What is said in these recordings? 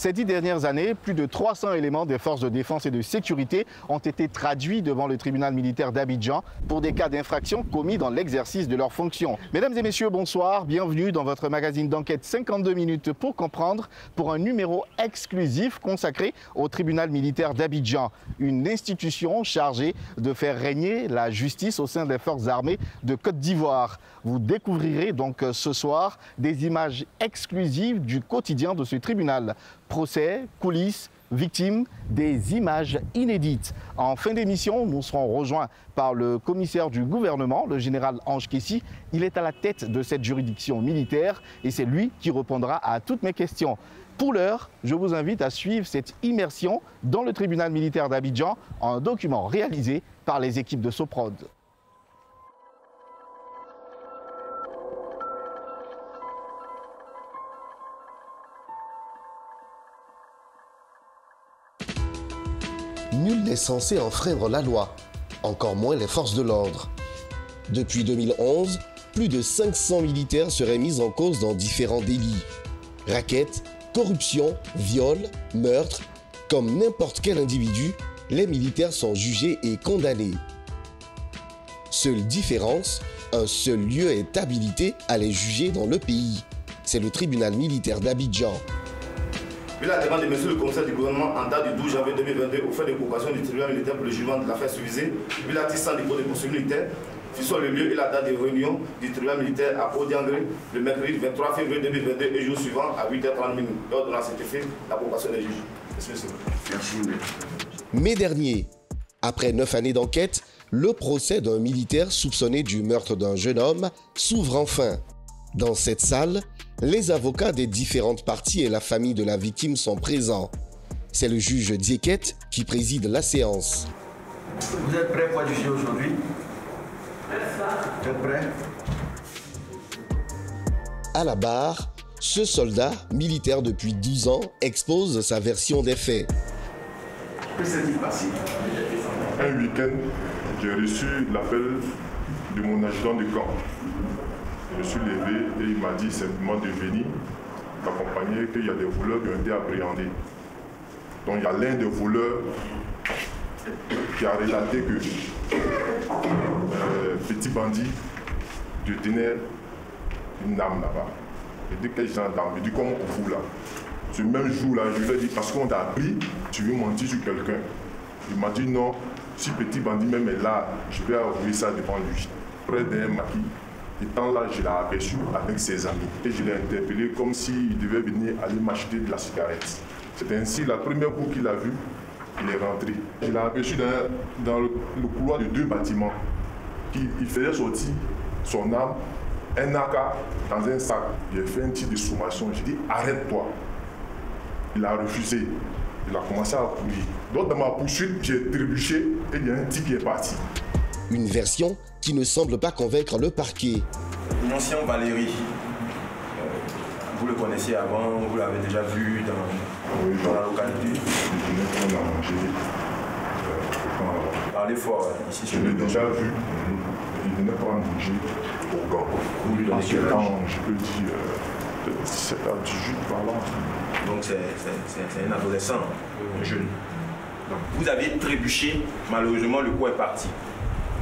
Ces 10 dernières années, plus de 300 éléments des forces de défense et de sécurité ont été traduits devant le tribunal militaire d'Abidjan pour des cas d'infraction commis dans l'exercice de leurs fonctions. Mesdames et messieurs, bonsoir. Bienvenue dans votre magazine d'enquête 52 minutes pour comprendre, pour un numéro exclusif consacré au tribunal militaire d'Abidjan, une institution chargée de faire régner la justice au sein des forces armées de Côte d'Ivoire. Vous découvrirez donc ce soir des images exclusives du quotidien de ce tribunal. Procès, coulisses, victimes, des images inédites. En fin d'émission, nous serons rejoints par le commissaire du gouvernement, le général Ange Kessi. Il est à la tête de cette juridiction militaire et c'est lui qui répondra à toutes mes questions. Pour l'heure, je vous invite à suivre cette immersion dans le tribunal militaire d'Abidjan, un document réalisé par les équipes de Soprod. Nul n'est censé enfreindre la loi, encore moins les forces de l'ordre. Depuis 2011, plus de 500 militaires seraient mis en cause dans différents délits. Raquettes, corruption, viol, meurtre, comme n'importe quel individu, les militaires sont jugés et condamnés. Seule différence, un seul lieu est habilité à les juger dans le pays. C'est le tribunal militaire d'Abidjan. Puis la demande de monsieur le commissaire du gouvernement en date du 12 janvier 2022 au fait de convocation du tribunal militaire pour le jugement de l'affaire suivie, puis l'article 100 du code de procédure militaire, fixant le lieu et la date de réunion du tribunal militaire à Odiangré le mercredi 23 février 2022 et jour suivant à 8h30 lors de la CTF, la convocation des juges. Merci. Mai dernier, après 9 années d'enquête, le procès d'un militaire soupçonné du meurtre d'un jeune homme s'ouvre enfin. Dans cette salle, les avocats des différentes parties et la famille de la victime sont présents. C'est le juge Dieket qui préside la séance. Vous êtes prêts pour juger aujourd'hui? Vous êtes prêts? À la barre, ce soldat, militaire depuis 12 ans, expose sa version des faits. Que s'est-il passé? Un week-end, j'ai reçu l'appel de mon adjudant de camp. Je suis levé et il m'a dit simplement de venir m'accompagner, qu'il y a des voleurs qui ont été appréhendés. Donc il y a l'un des voleurs qui a relaté que petit bandit détenait une arme là-bas. Je dis quel genre d'arme? Il dit comme vous là. Ce même jour-là, je lui ai dit parce qu'on t'a appris, tu veux mentir sur quelqu'un. Il m'a dit non, si petit bandit même est là, je vais avouer ça devant lui. Près d'un maquis. Étant là, je l'ai aperçu avec ses amis et je l'ai interpellé comme s'il devait venir aller m'acheter de la cigarette. C'est ainsi, la première fois qu'il a vu, il est rentré. Je l'ai aperçu dans le couloir de 2 bâtiments. Il faisait sortir son arme, un AK dans un sac. Il a fait un tir de sommation. J'ai dit arrête-toi. Il a refusé. Il a commencé à courir. Donc dans ma poursuite, j'ai trébuché et il y a un type qui est parti. Une version qui ne semble pas convaincre le parquet. L'ancien Valérie, vous le connaissiez avant, vous l'avez déjà vu dans la localité. Parlez fort ici. Je l'ai déjà vu, il venait pour manger au camp. À quel âge? Je peux dire de 17 à 18 par là. Donc c'est un adolescent, un jeune. Donc, vous avez trébuché, malheureusement le coup est parti.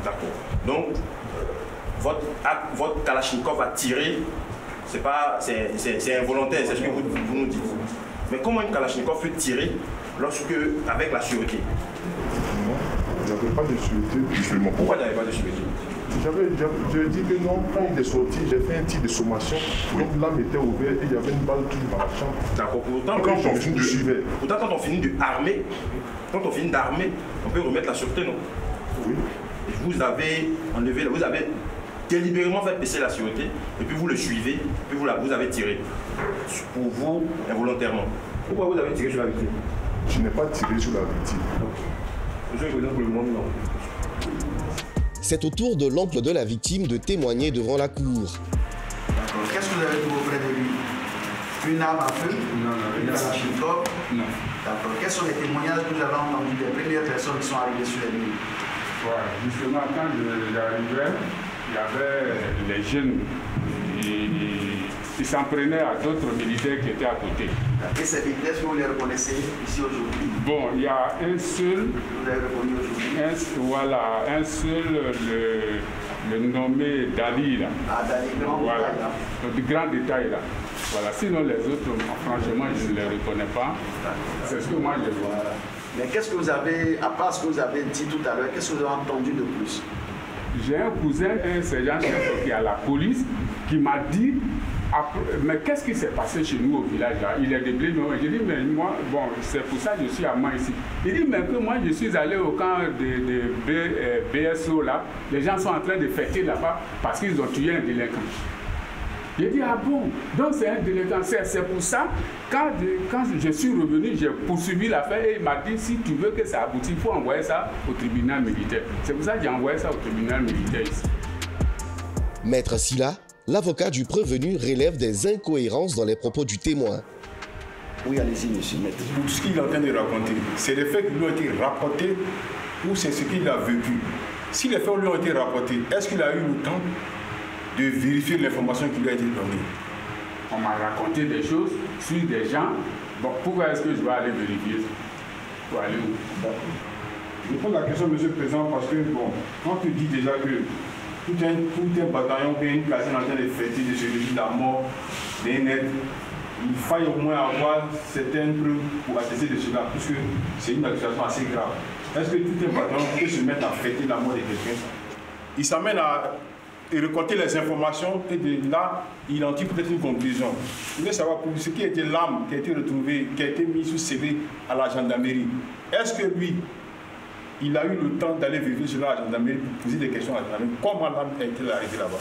D'accord. Donc, votre Kalachnikov a tiré, c'est involontaire, c'est ce que vous nous dites. Mais comment une Kalachnikov peut tirer avec la sûreté? Non, il n'y avait pas de sûreté, justement. Pourquoi il n'y avait pas de sûreté? J'ai dit que non, quand il est sorti, j'ai fait un tir de sommation. Donc l'âme était ouverte et il y avait une balle toujours dans la chambre. D'accord. Pourtant, quand on finit d'armer, on peut remettre la sûreté, non? Oui. Vous avez enlevé, vous avez délibérément fait baisser la sûreté et puis vous le suivez, puis vous avez tiré. Pour vous, involontairement. Pourquoi vous avez tiré sur la victime? Je n'ai pas tiré sur la victime. Je vais pour le monde, non. C'est au tour de l'oncle de la victime de témoigner devant la cour. D'accord. Qu'est-ce que vous avez trouvé auprès de lui? Une arme à feu? Non. Une Kalachnikov? Non. D'accord. Quels sont les témoignages que vous avez entendus des premières personnes qui sont arrivées sur les lieux? Voilà. Justement, quand j'arrivais, il y avait les jeunes il s'en prenait à d'autres militaires qui étaient à côté. Et ces militaires, est-ce que vous les reconnaissez ici aujourd'hui? Bon, il y a un seul, Vous les reconnu aujourd'hui? un seul, le nommé Dali là. Ah, Dali, grand détail là. De grand détail là. Voilà, sinon les autres, franchement, je ne les reconnais pas. C'est ce que moi je vois. Mais qu'est-ce que vous avez, à part ce que vous avez dit tout à l'heure, qu'est-ce que vous avez entendu de plus? J'ai un cousin, un sergent-chef qui est à la police, qui m'a dit, mais qu'est-ce qui s'est passé chez nous au village là? Il est de Blénon. J'ai dit, mais moi, bon, c'est pour ça que je suis à moi ici. Il dit, mais que moi, je suis allé au camp de BSO là. Les gens sont en train de fêter là-bas parce qu'ils ont tué un délinquant. J'ai dit, ah bon, donc c'est un délinquant. C'est pour ça, quand je suis revenu, j'ai poursuivi l'affaire et il m'a dit, si tu veux que ça aboutisse, il faut envoyer ça au tribunal militaire. C'est pour ça que j'ai envoyé ça au tribunal militaire ici. Maître Silla, l'avocat du prévenu, relève des incohérences dans les propos du témoin. Oui, allez-y, monsieur Maître. Tout ce qu'il est en train de raconter, c'est les faits qui lui ont été rapportés ou c'est ce qu'il a vécu. Si les faits lui ont été rapportés, est-ce qu'il a eu le temps de vérifier l'information qui lui a été donnée? On m'a raconté des choses sur des gens. Bon, pourquoi est-ce que je vais aller vérifier ça? Pour aller où? Je pose la question, monsieur le Président, parce que, bon, quand tu dis déjà que tout un bataillon qui est une caserne en train de fêter, de se réjouir de la mort d'un net, il faille au moins avoir certaines preuves pour attester de cela, puisque c'est une accusation assez grave. Est-ce que tout un bataillon peut se mettre à fêter la mort de quelqu'un? Il s'amène à récolter les informations et de là, il en tire peut-être une conclusion. Je voulais savoir pour ce qui était l'arme qui a été retrouvée, qui a été mise sous scellé à la gendarmerie. Est-ce que lui, il a eu le temps d'aller vérifier cela à la gendarmerie pour poser des questions à la gendarmerie? Comment l'arme a été arrêtée là-bas?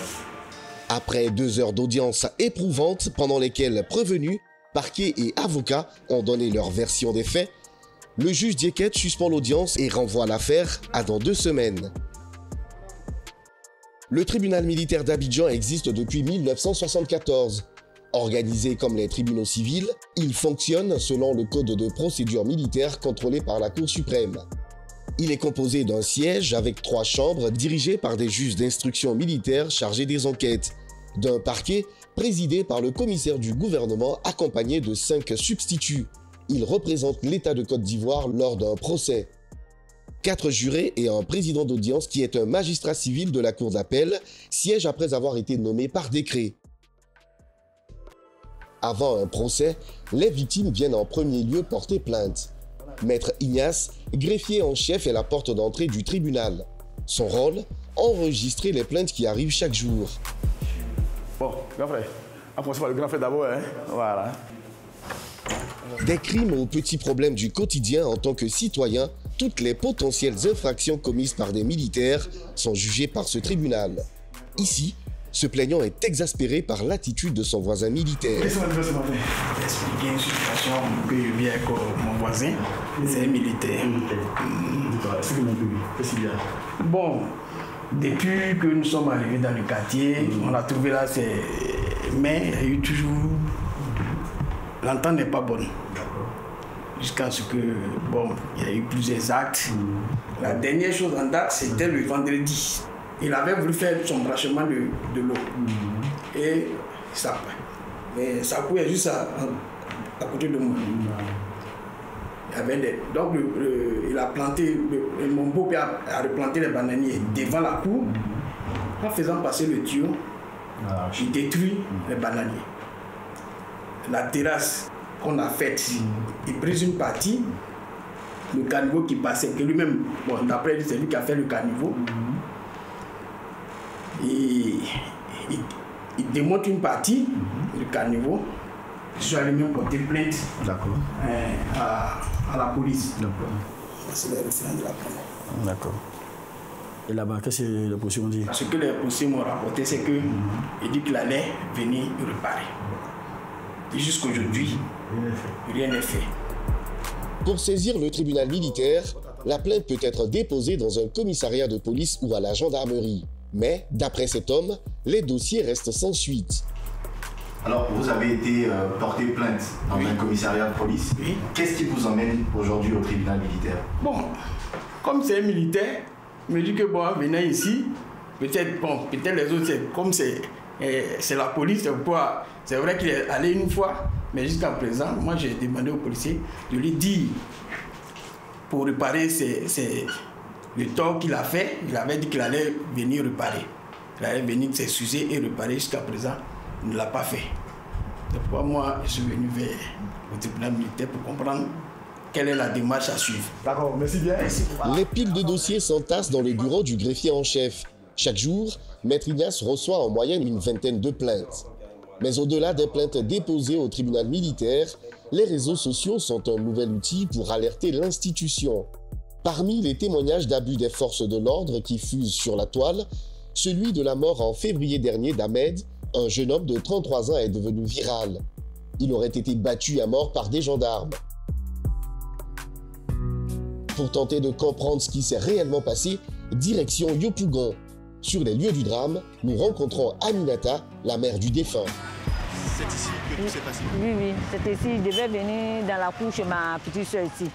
Après 2 heures d'audience éprouvantes pendant lesquelles prévenus, parquet et avocats ont donné leur version des faits, le juge Diekete suspend l'audience et renvoie l'affaire à dans 2 semaines. Le tribunal militaire d'Abidjan existe depuis 1974. Organisé comme les tribunaux civils, il fonctionne selon le code de procédure militaire contrôlé par la Cour suprême. Il est composé d'un siège avec 3 chambres dirigées par des juges d'instruction militaire chargés des enquêtes, d'un parquet présidé par le commissaire du gouvernement accompagné de 5 substituts. Il représente l'État de Côte d'Ivoire lors d'un procès. 4 jurés et un président d'audience qui est un magistrat civil de la cour d'appel siègent après avoir été nommé par décret. Avant un procès, les victimes viennent en premier lieu porter plainte. Maître Ignace, greffier en chef, est la porte d'entrée du tribunal. Son rôle, enregistrer les plaintes qui arrivent chaque jour. Bon, grand frère, commencer par le grand frère d'abord, hein. Voilà. Des crimes aux petits problèmes du quotidien en tant que citoyen, toutes les potentielles infractions commises par des militaires sont jugées par ce tribunal. Ici, ce plaignant est exaspéré par l'attitude de son voisin militaire. Laissez-moi expliquer une situation que je vis avec mon voisin, c'est un militaire. Qu'est-ce qu'il y a? Bon, depuis que nous sommes arrivés dans le quartier, on a trouvé là, mais il y a eu toujours... L'entente n'est pas bonne. Jusqu'à ce que, bon, il y a eu plusieurs actes. La dernière chose en date, c'était le vendredi. Il avait voulu faire son branchement de l'eau. Et ça, mais ça courait juste à côté de moi. Il y avait donc il a planté, mon beau-père a replanté les bananiers devant la cour. En faisant passer le tuyau, il détruit les bananiers. La terrasse qu'on a faite, il prit une partie, le caniveau qui passait, que lui-même, bon, d'après lui, c'est lui qui a fait le caniveau. Et il démonte une partie du caniveau. Je suis allé même porter plainte à la police. C'est le référent de la plainte. D'accord. Et là-bas, qu'est-ce que les policiers ont dit? Ce que les policiers m'ont rapporté, c'est qu'il dit qu'il allait venir réparer. Et jusqu'aujourd'hui, rien n'est fait. Pour saisir le tribunal militaire, la plainte peut être déposée dans un commissariat de police ou à la gendarmerie. Mais, d'après cet homme, les dossiers restent sans suite. Alors, vous avez été porté plainte dans un commissariat de police. Oui. Qu'est-ce qui vous emmène aujourd'hui au tribunal militaire? Bon, comme c'est un militaire, je me dis que bon, en venant ici, peut-être les autres, comme c'est la police, c'est pourquoi C'est vrai qu'il est allé une fois, mais jusqu'à présent, moi j'ai demandé au policier de lui dire, pour réparer le tort qu'il a fait, il avait dit qu'il allait venir réparer. Il allait venir s'excuser et réparer. Jusqu'à présent, il ne l'a pas fait. C'est pourquoi moi, je suis venu vers le tribunal militaire pour comprendre quelle est la démarche à suivre. D'accord, merci bien. Les piles de dossiers s'entassent dans les bureaux du greffier en chef. Chaque jour, Maître Ignace reçoit en moyenne une vingtaine de plaintes. Mais au-delà des plaintes déposées au tribunal militaire, les réseaux sociaux sont un nouvel outil pour alerter l'institution. Parmi les témoignages d'abus des forces de l'ordre qui fusent sur la toile, celui de la mort en février dernier d'Ahmed, un jeune homme de 33 ans, est devenu viral. Il aurait été battu à mort par des gendarmes. Pour tenter de comprendre ce qui s'est réellement passé, direction Yopougon. Sur les lieux du drame, nous rencontrons Aminata, la mère du défunt. C'est ici que tout s'est passé? Oui, c'est ici. Il devait venir dans la cour chez ma petite soeur ici.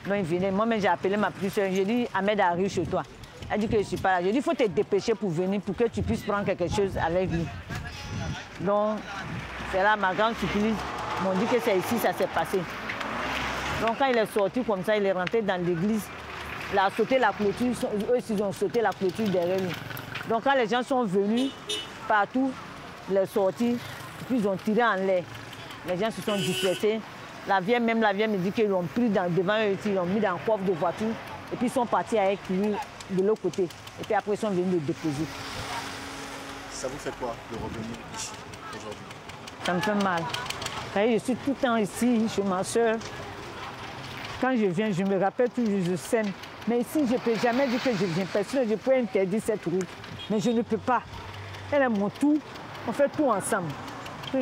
Donc il venait. Moi-même, j'ai appelé ma petite soeur. J'ai dit, Ahmed arrive chez toi. Elle dit que je ne suis pas là. J'ai dit, il faut te dépêcher pour venir, pour que tu puisses prendre quelque chose avec lui. Donc, c'est là ma grande surprise. Ils m'ont dit que c'est ici, ça s'est passé. Donc, quand il est sorti comme ça, il est rentré dans l'église. Il a sauté la clôture. Eux, ils ont sauté la clôture derrière lui. Donc, quand les gens sont venus partout, il est sorti, puis ils ont tiré en l'air. Les gens se sont dispersés. La vieille me dit qu'ils l'ont pris devant eux, ils l'ont mis dans le coffre de voiture. Et puis, ils sont partis avec lui de l'autre côté. Et puis après, ils sont venus le déposer. Ça vous fait quoi de revenir ici aujourd'hui? Ça me fait mal. Je suis tout le temps ici, chez ma soeur. Quand je viens, je me rappelle toujours, je saigne. Mais ici, je ne peux jamais dire que je viens. Personne, je peux interdire cette route. Mais je ne peux pas. Elle est mon tout. On fait tout ensemble. Quand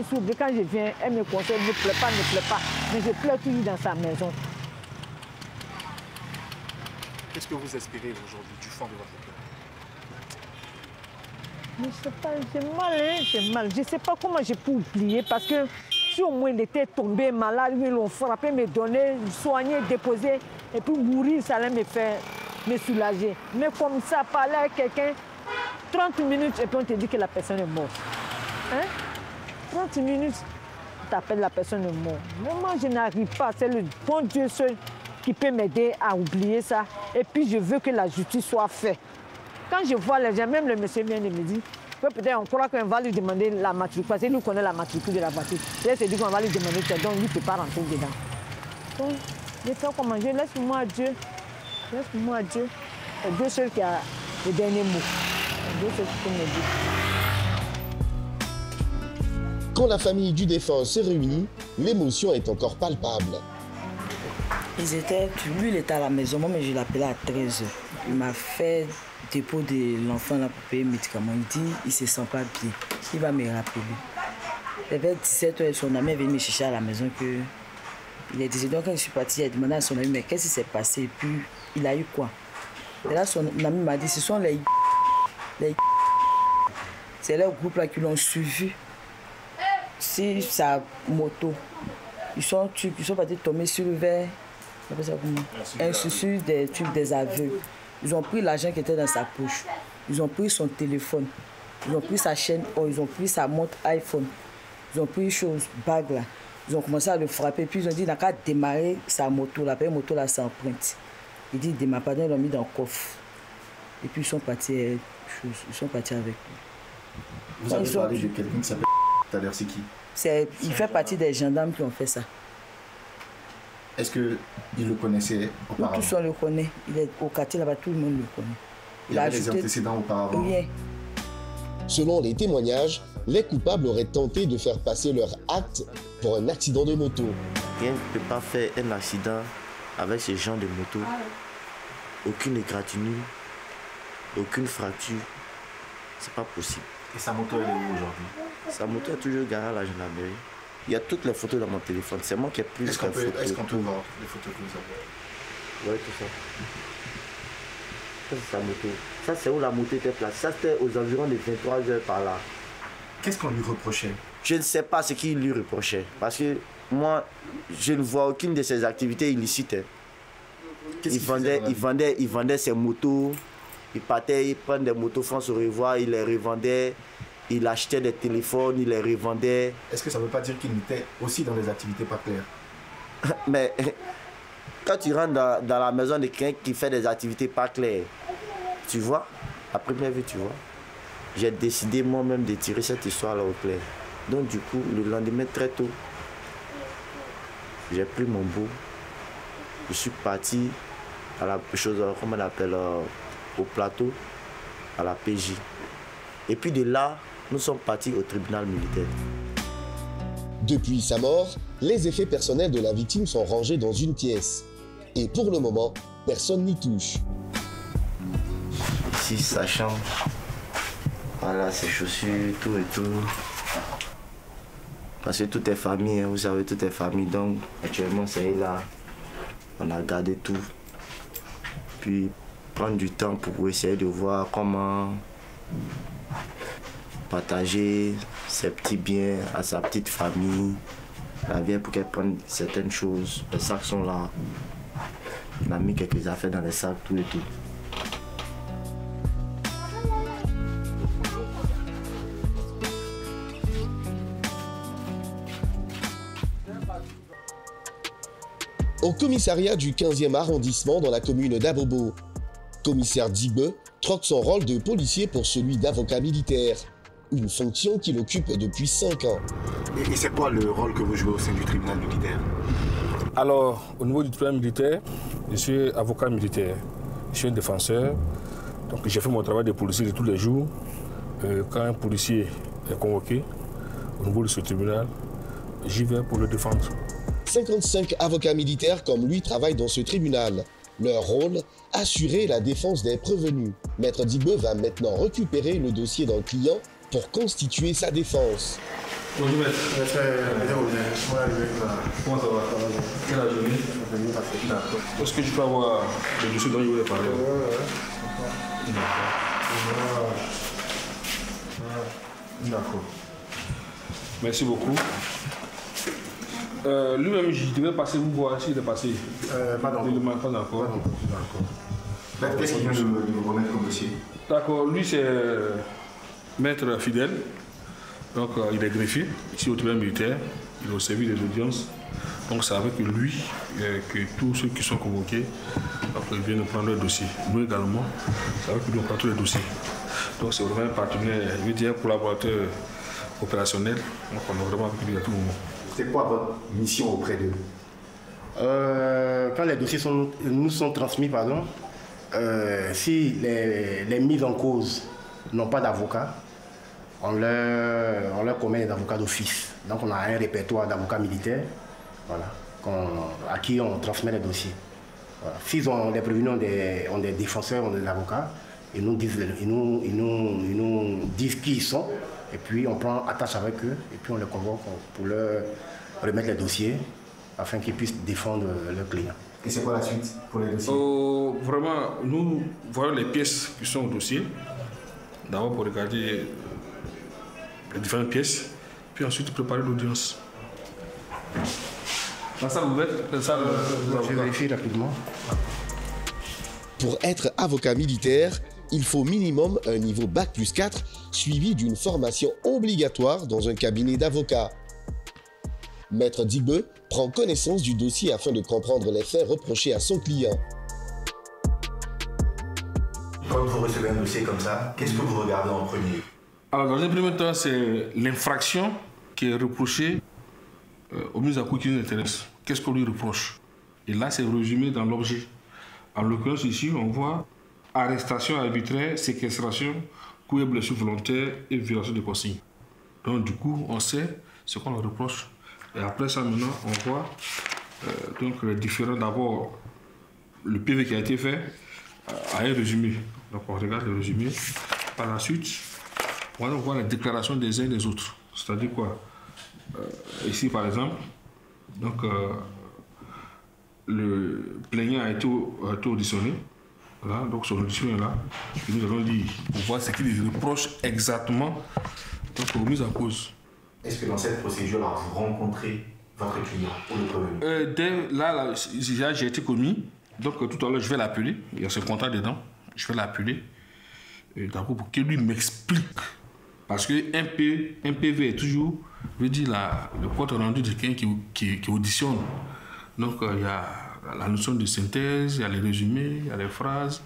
je viens, elle me conseille, ne pleure pas, ne pleure pas. Mais je pleure toujours dans sa maison. Qu'est-ce que vous espérez aujourd'hui du fond de votre cœur? Je ne sais pas, j'ai mal, hein, j'ai mal. Je ne sais pas comment j'ai pu oublier parce que si au moins il était tombé malade, ils l'ont frappé, me donner, soigner, déposer, et puis mourir, ça allait me soulager. Mais comme ça, parler à quelqu'un, 30 minutes, et puis on te dit que la personne est morte. Hein? 30 minutes, on t'appelle la personne est morte. Mais moi, je n'arrive pas. C'est le bon Dieu seul qui peut m'aider à oublier ça. Et puis, je veux que la justice soit faite. Quand je vois les gens, même le monsieur vient de me dire, peut-être on croit qu'on va lui demander la matricule, parce qu'il nous connaît la matricule de la voiture. Il se dit qu'on va lui demander, donc lui ne peut pas rentrer dedans. Donc, je fais comment je laisse-moi à Dieu. Laisse-moi à Dieu. C'est Dieu seul qui a le dernier mot. C'est Dieu seul qui peut me dire. Quand la famille du défunt se réunit, l'émotion est encore palpable. Lui, il était à la maison, moi, mais je l'appelais à 13h. Il m'a fait dépôt de l'enfant là pour payer les médicaments. Il dit il ne se sent pas bien. Il va me rappeler. Vers 17h, son ami est venu me chercher à la maison que il est décédé. Donc quand je suis partie, il a demandé à son ami mais qu'est-ce qui s'est passé et puis il a eu quoi. Et là son ami m'a dit ce sont les c'est leur groupe là qui l'ont suivi. C'est sa moto. Ils sont partis tomber sur le verre. Un souci des tubes des aveugles. Ils ont pris l'argent qui était dans sa poche. Ils ont pris son téléphone. Ils ont pris sa chaîne. Ils ont pris sa montre iPhone. Ils ont pris une chose, bague là. Ils ont commencé à le frapper. Puis ils ont dit, il n'a qu'à démarrer sa moto. La moto là, c'est empreinte. Il dit, il ne démarre pas. Ils l'ont mis dans le coffre. Et puis ils sont partis avec lui. Vous avez parlé de quelqu'un qui s'appelle tout à l'heure, c'est qui? Il fait partie des gendarmes qui ont fait ça. Est-ce qu'il le connaissait auparavant? Tous on le connaît. Il est au quartier là-bas, tout le monde le connaît. Il avait des antécédents auparavant? Rien. Selon les témoignages, les coupables auraient tenté de faire passer leur acte pour un accident de moto. Rien ne peut pas faire un accident avec ce genre de moto. Aucune égratignure, aucune fracture. C'est pas possible. Et sa moto, elle est où aujourd'hui? Sa moto est toujours garée à la gendarmerie. Il y a toutes les photos dans mon téléphone. C'est moi qui ai pris les photos. Est-ce qu'on peut voir les photos que vous avez? Oui, tout ça. Ça, c'est sa moto. Ça, c'est où la moto était placée. Ça, c'était aux environs de 23h par là. Qu'est-ce qu'on lui reprochait? Je ne sais pas ce qu'il lui reprochait. Parce que moi, je ne vois aucune de ses activités illicites. Il vendait ses motos. Il partait, il prenait des motos France au revoir, il les revendait. il achetait des téléphones, il les revendait. Est-ce que ça ne veut pas dire qu'il était aussi dans des activités pas claires? Mais quand tu rentres dans la maison de quelqu'un qui fait des activités pas claires, tu vois, à première vue, tu vois, j'ai décidé moi-même de tirer cette histoire-là au clair. Donc du coup, le lendemain très tôt, j'ai pris mon beau, je suis parti à la chose, comment on appelle, au plateau, à la PJ. Et puis de là, nous sommes partis au tribunal militaire. Depuis sa mort, les effets personnels de la victime sont rangés dans une pièce. Et pour le moment, personne n'y touche. Ici, sa chambre. Voilà, ses chaussures, tout et tout. Parce que tout est famille, hein, vous savez, tout est famille. Donc, actuellement, c'est là. On a gardé tout. Puis, prendre du temps pour essayer de voir comment partager ses petits biens à sa petite famille. La vieille pour qu'elle prenne certaines choses. Les sacs sont là. On a mis quelques affaires dans les sacs, tout et tout. Au commissariat du 15e arrondissement dans la commune d'Abobo, commissaire Dibe troque son rôle de policier pour celui d'avocat militaire, une fonction qu'il occupe depuis 5 ans. Et c'est quoi le rôle que vous jouez au sein du tribunal militaire? Alors, au niveau du tribunal militaire, je suis avocat militaire, je suis un défenseur, donc j'ai fait mon travail de policier de tous les jours. Quand un policier est convoqué au niveau de ce tribunal, j'y vais pour le défendre. 55 avocats militaires comme lui travaillent dans ce tribunal. Leur rôle, assurer la défense des prévenus. Maître Dibe va maintenant récupérer le dossier d'un client pour constituer sa défense. Bonjour maître. Comment ça va? Quelle est la journée? D'accord. Est-ce que je peux avoir le dossier dont je voulais parler? D'accord. Merci beaucoup. Lui-même, je devais passer vous voir s'il est passé. Pardon. Il ne m'a pas d'accord. Qu'est-ce qu'il vient de vous remettre comme dossier? D'accord, lui c'est maître fidèle. Donc il est greffier ici au tribunal militaire. Il est au service des audiences. Donc c'est avec lui que tous ceux qui sont convoqués, après, ils viennent prendre leur dossier. Nous également, c'est avec lui qu'on prend tous les dossiers. Donc c'est vraiment un partenaire, je veux dire un collaborateur opérationnel. Donc on est vraiment avec lui à tout moment. C'est quoi votre mission auprès d'eux? Quand les dossiers nous sont transmis, si les mises en cause n'ont pas d'avocat, on leur commet des avocats d'office. Donc on a un répertoire d'avocats militaires, voilà, à qui on transmet les dossiers. Voilà. S'ils ont des prévenus, ont des défenseurs, ont des avocats, ils nous disent qui ils sont, et puis on prend attache avec eux, et puis on les convoque pour leur remettre les dossiers, afin qu'ils puissent défendre leurs clients. Et c'est quoi la suite pour les dossiers? Vraiment, nous voyons les pièces qui sont au dossier. D'abord pour regarder les différentes pièces, puis ensuite préparer l'audience. Ça vous êtes? Je vérifie rapidement. Pour être avocat militaire, il faut minimum un niveau Bac+4 suivi d'une formation obligatoire dans un cabinet d'avocats. Maître Dibe prend connaissance du dossier afin de comprendre les faits reprochés à son client. Quand vous recevez un dossier comme ça, qu'est-ce que vous regardez en premier? Alors, dans un premier temps, c'est l'infraction qui est reprochée au ministre de la Cour qui nous intéresse. Qu'est-ce qu'on lui reproche? Et là, c'est résumé dans l'objet. En l'occurrence, ici, on voit arrestation arbitraire, séquestration, coup et blessure volontaire et violation de consignes. Donc, du coup, on sait ce qu'on leur reproche. Et après ça, maintenant, on voit donc les différents. D'abord, le PV qui a été fait a un résumé. Donc, on regarde le résumé. Par la suite, on va voir les déclarations des uns et des autres. C'est-à-dire quoi? Ici, par exemple, donc, le plaignant a été auditionné. Voilà, donc son audition est là. Et nous allons lire pour voir ce qu'il reproche exactement donc, aux mises en cause. Est-ce que dans cette procédure-là, vous rencontrez votre client ou le prévenu? Là, j'ai été commis. Donc tout à l'heure, je vais l'appeler. Il y a ce contrat dedans. Je vais l'appeler. D'abord pour qu'il lui m'explique Parce qu'un PV est toujours, je veux dire, le compte rendu de quelqu'un qui auditionne. Donc, il y a la notion de synthèse, il y a les résumés, il y a les phrases.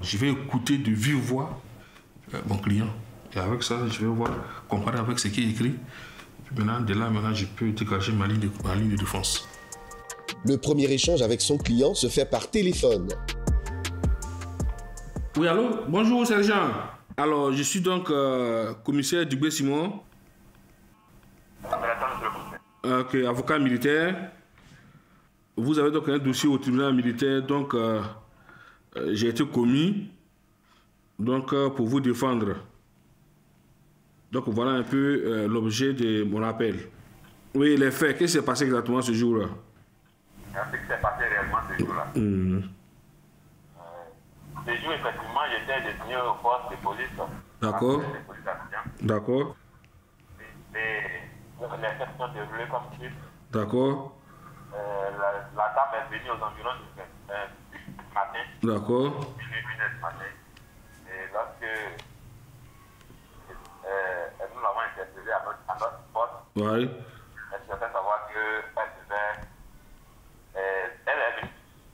Je vais écouter de vive voix mon client. Et avec ça, je vais voir, comparer avec ce qui est écrit. Et puis maintenant, de là, je peux dégager ma ligne de défense. Le premier échange avec son client se fait par téléphone. Oui, allô? Bonjour, sergent. Alors, je suis donc commissaire Dubé-Simon. Avocat militaire. Vous avez donc un dossier au tribunal militaire, donc j'ai été commis donc, pour vous défendre. Donc voilà un peu l'objet de mon appel. Oui, les faits, qu'est-ce qui s'est passé exactement ce jour-là? Ce qui s'est passé réellement ce jour-là. Ce jour, effectivement, j'étais désigné au poste de police. D'accord. D'accord. Les faits sont déroulés comme suit. D'accord. La dame est venue aux environs du matin. D'accord. 1h du matin. Et lorsque nous l'avons interpellée à notre poste, ouais. Elle se fait savoir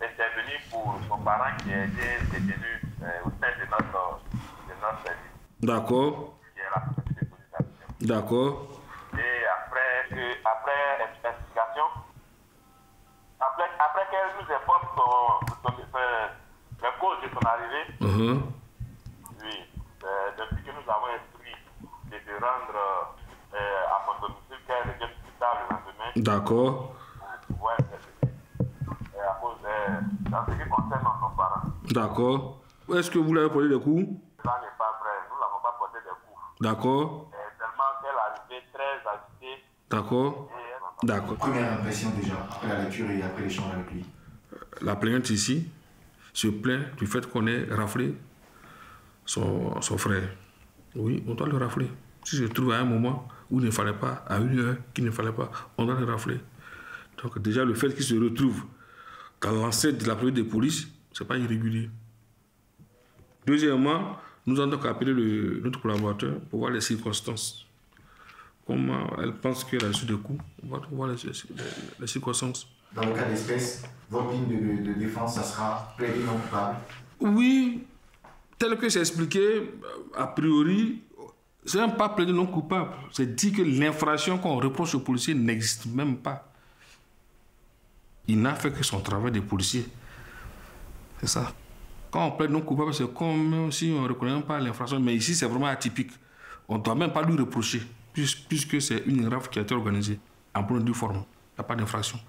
elle était venue pour son parent qui était détenu au sein de notre service. D'accord. Qui est la société de police. D'accord. Et après explication, après qu'elle nous informe le cause de son arrivée, oui, depuis que nous avons instruit de se rendre à son domicile, qu'elle revienne plus tard le lendemain. D'accord. À cause dans ce qui concerne son parent. D'accord. Est-ce que vous l'avez porté des coups? Ça n'est pas vrai, nous ne l'avons pas porté des coups. D'accord. Tellement qu'elle arrivait très agitée. D'accord. D'accord. Première impression déjà, après la lecture et après l'échange avec lui. La plaignante ici se plaint du fait qu'on ait raflé son frère. Oui, on doit le rafler. Si je trouve à un moment où il ne fallait pas, à une heure qu'il ne fallait pas, on doit le rafler. Donc déjà, le fait qu'il se retrouve dans l'enceinte de la police de police, ce n'est pas irrégulier. Deuxièmement, nous avons donc appelé notre collaborateur pour voir les circonstances. Comment elle pense qu'elle a reçu des coups, on va voir les circonstances. Dans le cas d'espèce, votre ligne de défense, ça sera plaider non coupable? Oui, tel que c'est expliqué, a priori, ce n'est pas plaider non coupable. C'est dire que l'infraction qu'on reproche aux policiers n'existe même pas. Il n'a fait que son travail de policier. C'est ça. Quand on plaide non coupable, c'est comme si on ne reconnaît pas l'infraction. Mais ici, c'est vraiment atypique. On ne doit même pas lui reprocher, puisque c'est une grave qui a été organisée en bonne et due forme. Il n'y a pas d'infraction.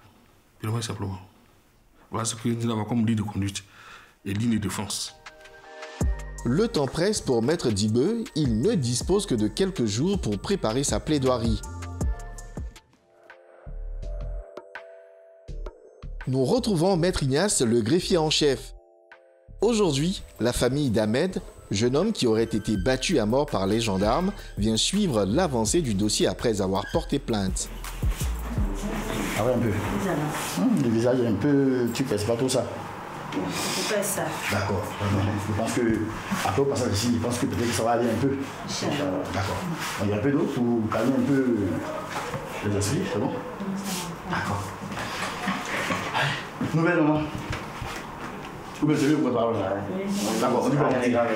Purement simplement. Voilà ce que nous avons comme ligne de conduite et ligne de défense. Le temps presse pour Maître Dibeu. Il ne dispose que de quelques jours pour préparer sa plaidoirie. Nous retrouvons Maître Ignace, le greffier en chef. Aujourd'hui, la famille d'Ahmed, jeune homme qui aurait été battu à mort par les gendarmes, vient suivre l'avancée du dossier après avoir porté plainte. Ah ouais, un peu. Le visage est un peu... Tu fais pas tout ça. C'est pas ça. D'accord. Je pense que, après au passage ici, je pense que peut-être que ça va aller un peu. D'accord. Il y a un peu d'eau pour calmer un peu les esprits, c'est bon? D'accord. Nouvelle maman. Ou bien c'est lui pour parler là. D'accord, on y va.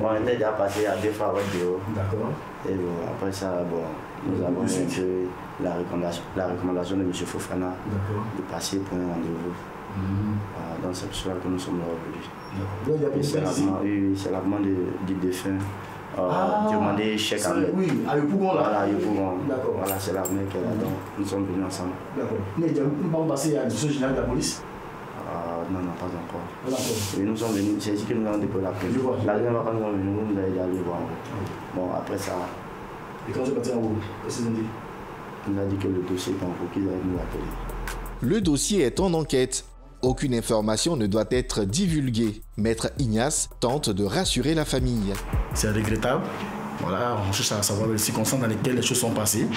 On était déjà passé à 2 fois avec Déo. D'accord. Et bon, après ça, bon, nous avons eu la recommandation de M. Fofana de passer pour un rendez-vous. Donc c'est pour cela que nous sommes là aujourd'hui. C'est la demande du défunt. Demander chèque à l'aide. Oui, à Yopougon là. Voilà, Yopougon. D'accord. Voilà, c'est l'armée qui est là, donc nous sommes venus ensemble. D'accord. Nous allons passer à la direction générale de la police? Non, pas encore. D'accord. Et nous sommes venus, c'est ici que nous avons déposé la plainte. La dernière fois quand nous sommes venus, nous allons aller voir. Bon, après ça. Et quand c'est parti en haut, qu'est-ce qu'ils ont dit? On a dit que le dossier est en cours, qu'ils allaient nous appeler. Le dossier est en enquête. Aucune information ne doit être divulguée. Maître Ignace tente de rassurer la famille. C'est regrettable. Voilà, on cherche à savoir les circonstances dans lesquelles les choses sont passées.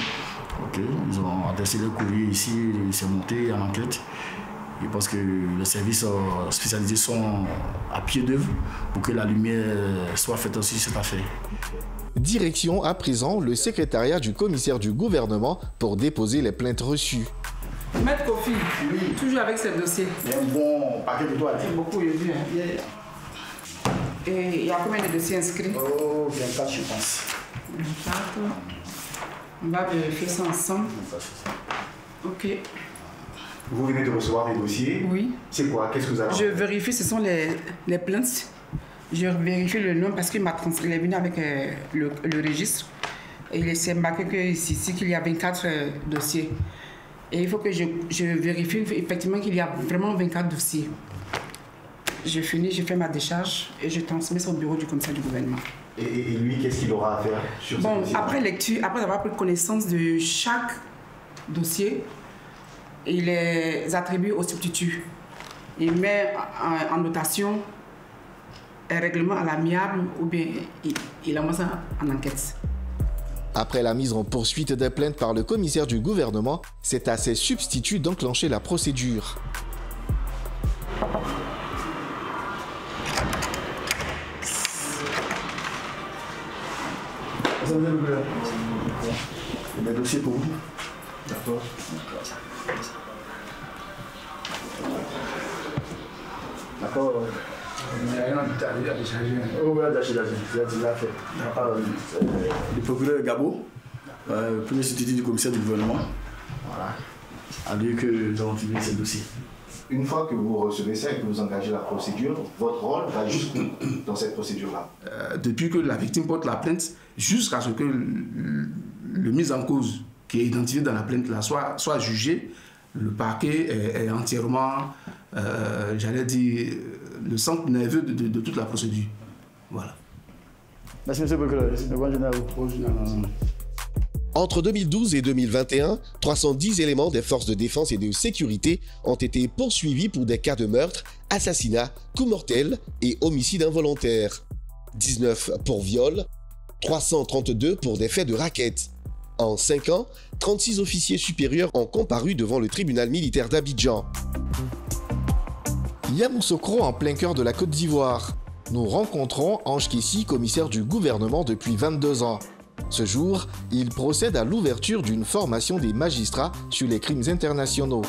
Ok, ils ont adressé le courrier ici, c'est monté en enquête. Je pense que les services spécialisés sont à pied d'œuvre pour que la lumière soit faite aussi sur cette affaire. Direction à présent le secrétariat du commissaire du gouvernement pour déposer les plaintes reçues. Maître Kofi, oui. Toujours avec ces dossiers. Il y a un bon paquet de toi. C'est beaucoup, j'ai vu. Et il y a combien de dossiers inscrits? Oh, 24, je pense. 24. On va vérifier ça ensemble. Ok. Vous venez de recevoir des dossiers? Oui. C'est quoi? Qu'est-ce que vous avez? Je vérifie, ce sont les plaintes. Je vérifie le nom parce qu'il m'a transféré, il est venu avec le registre. Et il s'est marqué ici qu'il y a 24 dossiers. Et il faut que je vérifie effectivement qu'il y a vraiment 24 dossiers. Je finis, je fais ma décharge et je transmets ça au bureau du commissaire du gouvernement. Et lui, qu'est-ce qu'il aura à faire sur ce dossier? Après lecture, après avoir pris connaissance de chaque dossier, il les attribue au substitut. Il met en notation un règlement à l'amiable ou bien il envoie ça en enquête. Après la mise en poursuite des plaintes par le commissaire du gouvernement, c'est à ses substituts d'enclencher la procédure. Des dossiers pour vous. D'accord. D'accord. Il n'y a rien à décharger. Oh, oui, déjà fait. Le procureur Gabo, premier substitut du commissaire du gouvernement, voilà, a dit que nous avons publié ce dossier. Une fois que vous recevez ça et que vous engagez la procédure, votre rôle va jusqu'où dans cette procédure-là? Depuis que la victime porte la plainte, jusqu'à ce que le mis en cause qui est identifié dans la plainte-là soit jugé, le parquet est entièrement, j'allais dire, le centre nerveux de toute la procédure. Voilà. Merci, monsieur le procureur. Bonne journée à vous. Bonne journée à vous. Entre 2012 et 2021, 310 éléments des forces de défense et de sécurité ont été poursuivis pour des cas de meurtre, assassinat, coup mortel et homicide involontaire. 19 pour viol, 332 pour des faits de racket. En 5 ans, 36 officiers supérieurs ont comparu devant le tribunal militaire d'Abidjan. Yamoussoukro en plein cœur de la Côte d'Ivoire. Nous rencontrons Ange Kessi, commissaire du gouvernement depuis 22 ans. Ce jour, il procède à l'ouverture d'une formation des magistrats sur les crimes internationaux.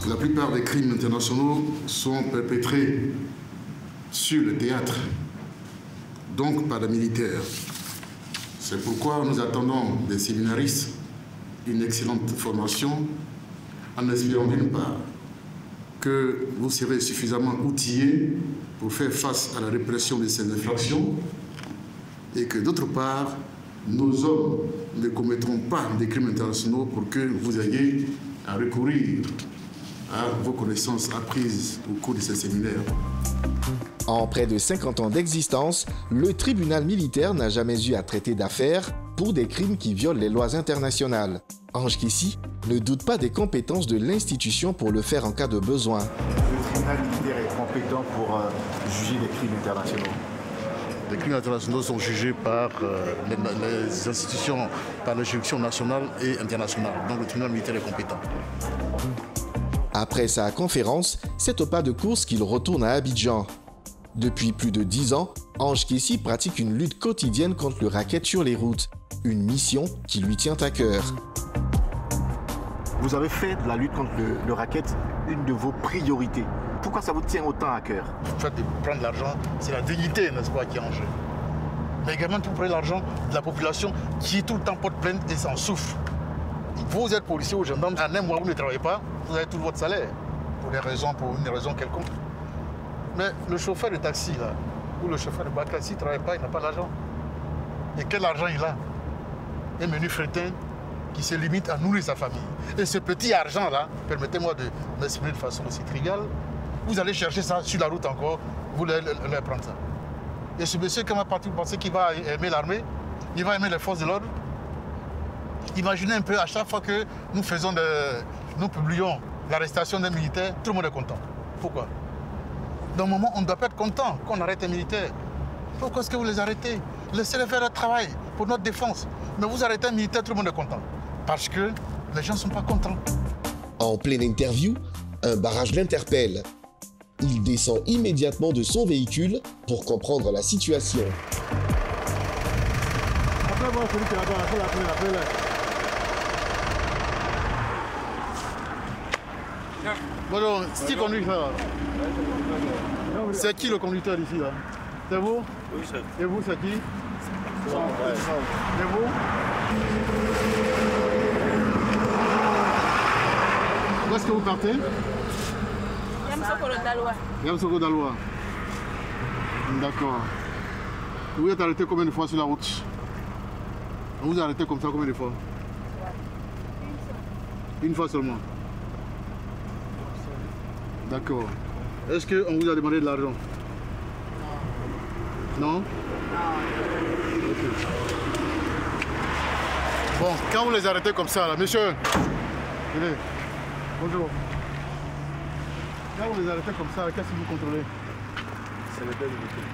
La plupart des crimes internationaux sont perpétrés sur le théâtre, donc par les militaires. C'est pourquoi nous attendons des séminaristes une excellente formation, en espérant d'une part que vous serez suffisamment outillés pour faire face à la répression de ces infractions et que d'autre part, nos hommes ne commettront pas des crimes internationaux pour que vous ayez à recourir à vos connaissances apprises au cours de ces séminaires. En près de 50 ans d'existence, le tribunal militaire n'a jamais eu à traiter d'affaires pour des crimes qui violent les lois internationales. Ange Kessi ne doute pas des compétences de l'institution pour le faire en cas de besoin. Le tribunal militaire est compétent pour juger les crimes internationaux. Les crimes internationaux sont jugés par les institutions, par les juridictions nationales et internationales. Donc le tribunal militaire est compétent. Après sa conférence, c'est au pas de course qu'il retourne à Abidjan. Depuis plus de 10 ans, Ange Kessi pratique une lutte quotidienne contre le racket sur les routes. Une mission qui lui tient à cœur. Vous avez fait de la lutte contre le racket une de vos priorités. Pourquoi ça vous tient autant à cœur? Le fait de prendre l'argent, c'est la dignité, n'est-ce pas, qui est en jeu. Mais également, vous prenez l'argent de la population qui tout le temps porte plainte et s'en souffre. Vous êtes policier ou gendarme, en un mois, vous ne travaillez pas, vous avez tout votre salaire, pour une raison quelconque. Mais le chauffeur de taxi, là, ou le chauffeur de bac, s'il ne travaille pas, il n'a pas d'argent. Et quel argent il a? Un menu fretin qui se limite à nourrir sa famille. Et ce petit argent-là, permettez-moi de m'exprimer de façon aussi triviale, vous allez chercher ça sur la route encore, vous allez prendre ça. Et ce monsieur, comment parti, vous pensez qu'il va aimer l'armée? Il va aimer les forces de l'ordre? Imaginez un peu, à chaque fois que nous publions l'arrestation d'un militaire, tout le monde est content. Pourquoi? Dans un moment, on ne doit pas être content qu'on arrête un militaire. Pourquoi est-ce que vous les arrêtez? Laissez-les faire leur travail pour notre défense. Mais vous arrêtez un militaire, tout le monde est content. Parce que les gens ne sont pas contents. En pleine interview, Un barrage l'interpelle. Il descend immédiatement de son véhicule pour comprendre la situation. Bonjour, c'est qui conduit ça? C'est qui le conducteur ici là? C'est vous? Oui, chef. Et vous, c'est qui? Et vous? Où est-ce que vous partez? Yamsoko Daloa. D'accord. Vous êtes arrêté combien de fois sur la route? On vous a arrêté comme ça combien de fois? Une fois seulement. D'accord. Est-ce qu'on vous a demandé de l'argent? Non? Okay. Bon, quand vous les arrêtez comme ça, là, monsieur, venez. Bonjour. Quand vous les arrêtez comme ça, qu'est-ce que vous contrôlez? C'est les pièces de véhicule.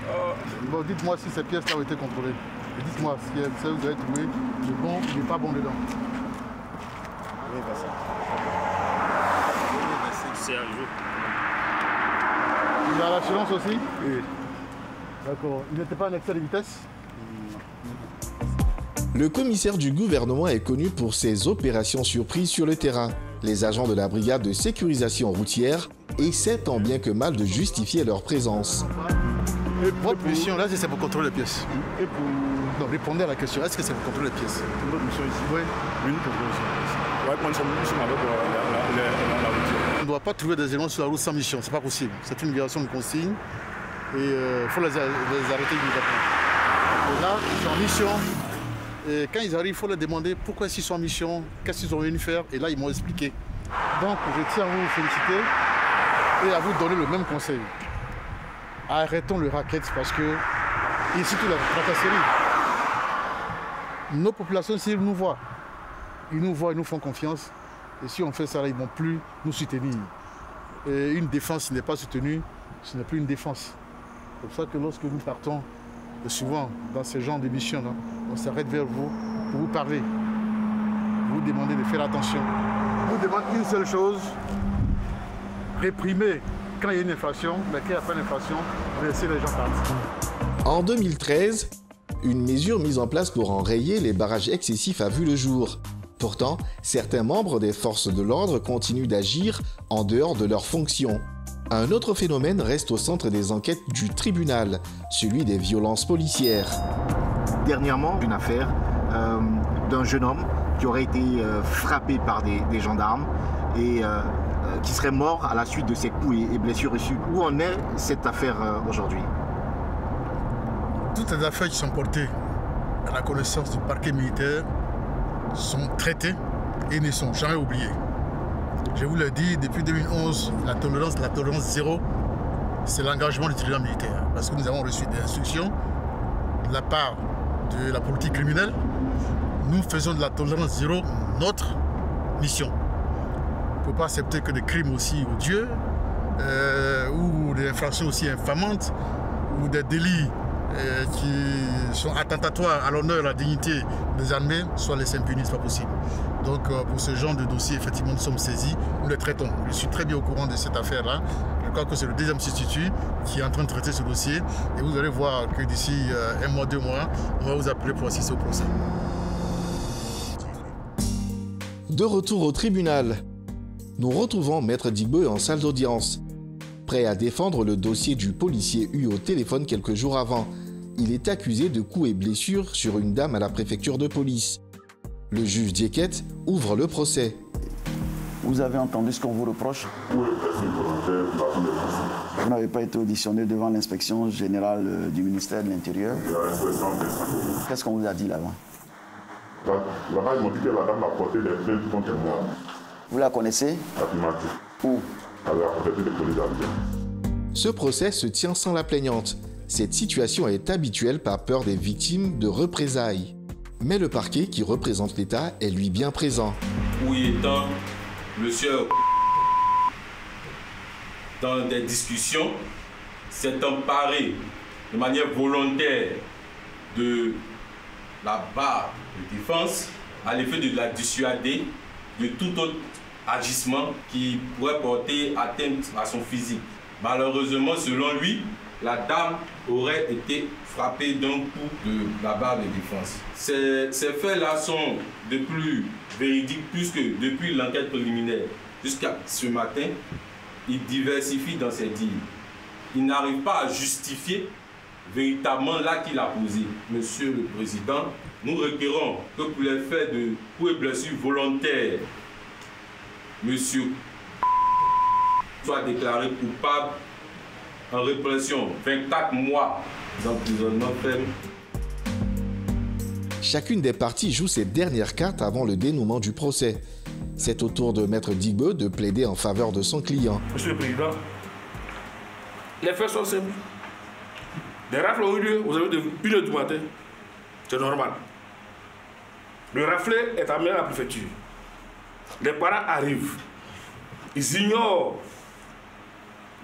Bon, dites-moi si ces pièces-là ont été contrôlées. Et dites-moi si vous avez trouvé le bon ou le pas bon dedans. Oui, pas ça. C'est un jeu. Il a l'assurance aussi? Oui. D'accord. Il n'était pas en excès de vitesse? Le commissaire du gouvernement est connu pour ses opérations surprises sur le terrain. Les agents de la brigade de sécurisation routière essaient tant bien que mal de justifier leur présence. Et votre mission là, c'est pour contrôler les pièces. Et pour... Non, répondez à la question, est-ce que c'est pour contrôler les pièces? Votre mission ici? Oui. Oui, nous contrôlons ici. On va prendre son mission avec la routière. On ne doit pas trouver des éléments sur la route sans mission, c'est pas possible. C'est une violation de consigne et il faut les arrêter immédiatement. Et là, ils sont en mission. Et quand ils arrivent, il faut leur demander pourquoi ils sont en mission, qu'est-ce qu'ils ont venu faire, et là ils m'ont expliqué. Donc je tiens à vous féliciter et à vous donner le même conseil. Arrêtons le racket parce que, et surtout la tracasserie. Nos populations civiles nous voient. Ils nous voient, ils nous font confiance. Et si on fait ça, là, ils ne vont plus nous soutenir. Et une défense n'est pas soutenue, ce n'est plus une défense. C'est pour ça que lorsque nous partons, souvent dans ce genre de mission, on s'arrête vers vous pour vous parler, vous demander de faire attention. On vous demande une seule chose, réprimer quand il y a une infraction, mais quand il n'y a pas d'infraction, laisser les gens partir. En 2013, une mesure mise en place pour enrayer les barrages excessifs a vu le jour. Pourtant, certains membres des forces de l'ordre continuent d'agir en dehors de leurs fonctions. Un autre phénomène reste au centre des enquêtes du tribunal, celui des violences policières. Dernièrement, une affaire d'un jeune homme qui aurait été frappé par des gendarmes et qui serait mort à la suite de ses coups et blessures reçues. Où en est cette affaire aujourd'hui? Toutes les affaires qui sont portées à la connaissance du parquet militaire sont traitées et ne sont jamais oubliées. Je vous l'ai dit, depuis 2011, la tolérance zéro, c'est l'engagement du tribunal militaire. Parce que nous avons reçu des instructions de la part de la politique criminelle. Nous faisons de la tolérance zéro notre mission. On ne peut pas accepter que des crimes aussi odieux, ou des infractions aussi infamantes, ou des délits qui sont attentatoires à l'honneur et à la dignité des armées soient laissés impunis, ce n'est pas possible. Donc pour ce genre de dossier, effectivement, nous sommes saisis, nous les traitons. Je suis très bien au courant de cette affaire-là. Je crois que c'est le deuxième substitut qui est en train de traiter ce dossier. Et vous allez voir que d'ici un mois, 2 mois, on va vous appeler pour assister au procès. De retour au tribunal, nous retrouvons Maître Digbo en salle d'audience. Prêt à défendre le dossier du policier eu au téléphone quelques jours avant. Il est accusé de coups et blessures sur une dame à la préfecture de police. Le juge Dieket ouvre le procès. Vous avez entendu ce qu'on vous reproche? Oui, c'est volontaire, vous n'avez pas été auditionné devant l'inspection générale du ministère de l'Intérieur? Qu'est-ce qu'on vous a dit là-bas? Là-bas, ils m'ont dit que la dame a porté des plaintes contre moi. Vous la connaissez? Affirmatif. Où? À la préfecture de police d'Abidjan. Ce procès se tient sans la plaignante. Cette situation est habituelle par peur des victimes de représailles. Mais le parquet, qui représente l'État, est lui bien présent. Où étant, monsieur, dans des discussions, s'est emparé de manière volontaire de la barre de défense à l'effet de la dissuader de toute autre agissement qui pourrait porter atteinte à son physique. Malheureusement, selon lui, la dame aurait été frappée d'un coup de la barre de défense. Ces faits-là sont de plus véridiques puisque depuis l'enquête préliminaire jusqu'à ce matin, il diversifie dans ses dires. Il n'arrive pas à justifier véritablement l'acte qu'il a posé. Monsieur le Président, nous requérons que pour les faits de coups et blessures volontaires, monsieur soit déclaré coupable en répression 24 mois d'emprisonnement ferme. Chacune des parties joue ses dernières cartes avant le dénouement du procès. C'est au tour de Maître Digbe de plaider en faveur de son client. Monsieur le Président, les faits sont simples. Des rafles ont eu lieu aux alentours de 1h du matin. C'est normal. Le raflet est amené à la préfecture. Les parents arrivent. Ils ignorent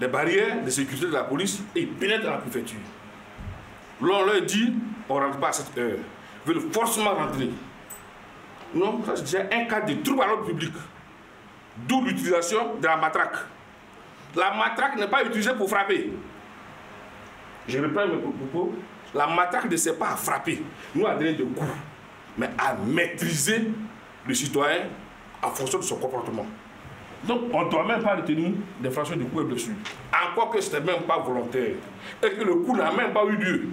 les barrières de sécurité de la police et ils pénètrent dans la préfecture. Là, on leur dit, on ne rentre pas à cette heure. Ils veulent forcément rentrer. Non, ça c'est déjà un cas de trouble à l'ordre public. D'où l'utilisation de la matraque. La matraque n'est pas utilisée pour frapper. Je reprends mes propos. La matraque ne sert pas à frapper, nous à donner des coups, mais à maîtriser le citoyen en fonction de son comportement. Donc on ne doit même pas retenir des fractions de coups et blessures. Encore que ce n'était même pas volontaire et que le coup n'a même pas eu lieu.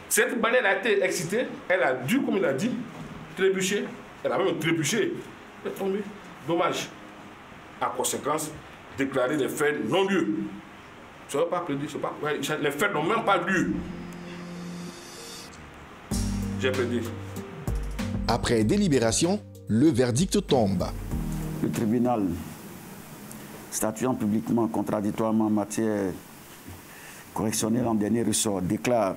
Cette bannière a été excitée, elle a dû, comme il a dit, trébucher. Elle a même trébuché. Elle est tombée. Dommage. En conséquence, déclarer des faits non-lieu. Je ne vais pas plaider, les faits n'ont même pas lieu. J'ai plaidé. Après délibération, le verdict tombe. Le tribunal, statuant publiquement contradictoirement en matière correctionnelle en dernier ressort, déclare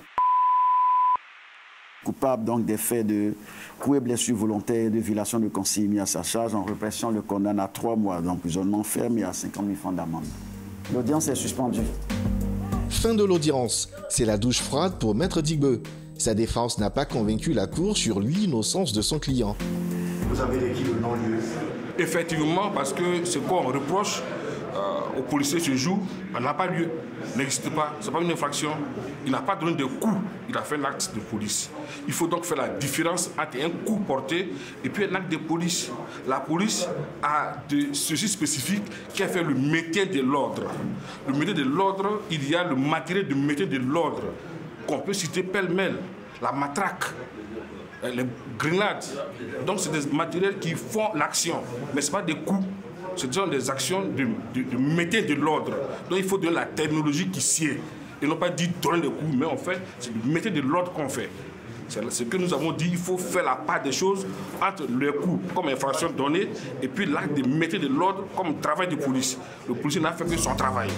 coupable donc des faits de coups et blessures volontaires et de violation de consigne mis à sa charge. En répression, le condamne à 3 mois d'emprisonnement ferme et à 50 000 francs d'amende. L'audience est suspendue. Fin de l'audience. C'est la douche froide pour Maître Digbe. Sa défense n'a pas convaincu la Cour sur l'innocence de son client. Vous avez requis le non-lieu. Effectivement, parce que ce qu'on reproche aux policiers ce jour n'a pas lieu, n'existe pas. Ce n'est pas une infraction. Il n'a pas donné de coup, il a fait un acte de police. Il faut donc faire la différence entre un coup porté et puis un acte de police. La police a de ceci spécifique qui a fait le maintien de l'ordre. Le maintien de l'ordre, il y a le matériel de maintien de l'ordre qu'on peut citer pêle-mêle, la matraque, les grenades. Donc c'est des matériels qui font l'action, mais ce ne sont pas des coups. Ce sont des actions de maintien de l'ordre. Donc il faut donner la technologie qui sied. Et non pas dire donner des coups, mais en fait, c'est le maintien de l'ordre qu'on fait. C'est ce que nous avons dit, il faut faire la part des choses entre le coup comme infraction donnée et puis l'acte de maintien de l'ordre comme travail de police. Le policier n'a fait que son travail.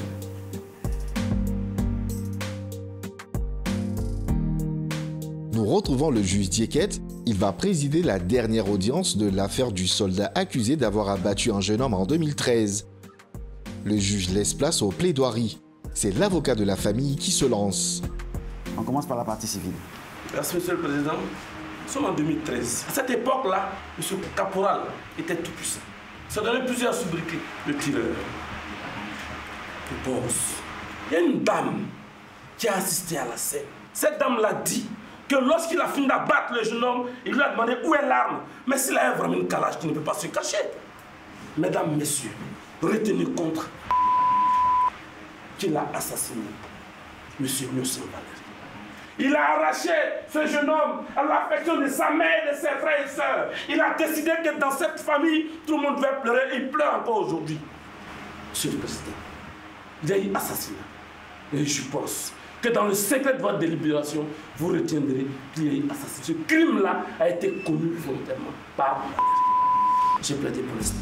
Nous retrouvons le juge Diekette. Il va présider la dernière audience de l'affaire du soldat accusé d'avoir abattu un jeune homme en 2013. Le juge laisse place aux plaidoiries. C'est l'avocat de la famille qui se lance. On commence par la partie civile. Merci, Monsieur le Président. Nous sommes en 2013. À cette époque-là, M. Caporal était tout puissant. Ça donnait plusieurs sobriquets. Le tireur, le boss. Il y a une dame qui a assisté à la scène. Cette dame l'a dit que lorsqu'il a fini d'abattre le jeune homme, il lui a demandé où est l'arme. Mais s'il a vraiment une calage, tu ne peux pas se cacher. Mesdames, messieurs, retenez compte qu'il a assassiné M. Nyosin Valéry. Il a arraché ce jeune homme à l'affection de sa mère et de ses frères et sœurs. Il a décidé que dans cette famille, tout le monde devait pleurer. Il pleure encore aujourd'hui. Monsieur le Président, il y a eu assassinat. Et je pense que dans le secret de votre délibération, vous retiendrez qu'il y a eu assassinat. Ce crime-là a été commis volontairement par Valéry. J'ai plaidé pour l'instant.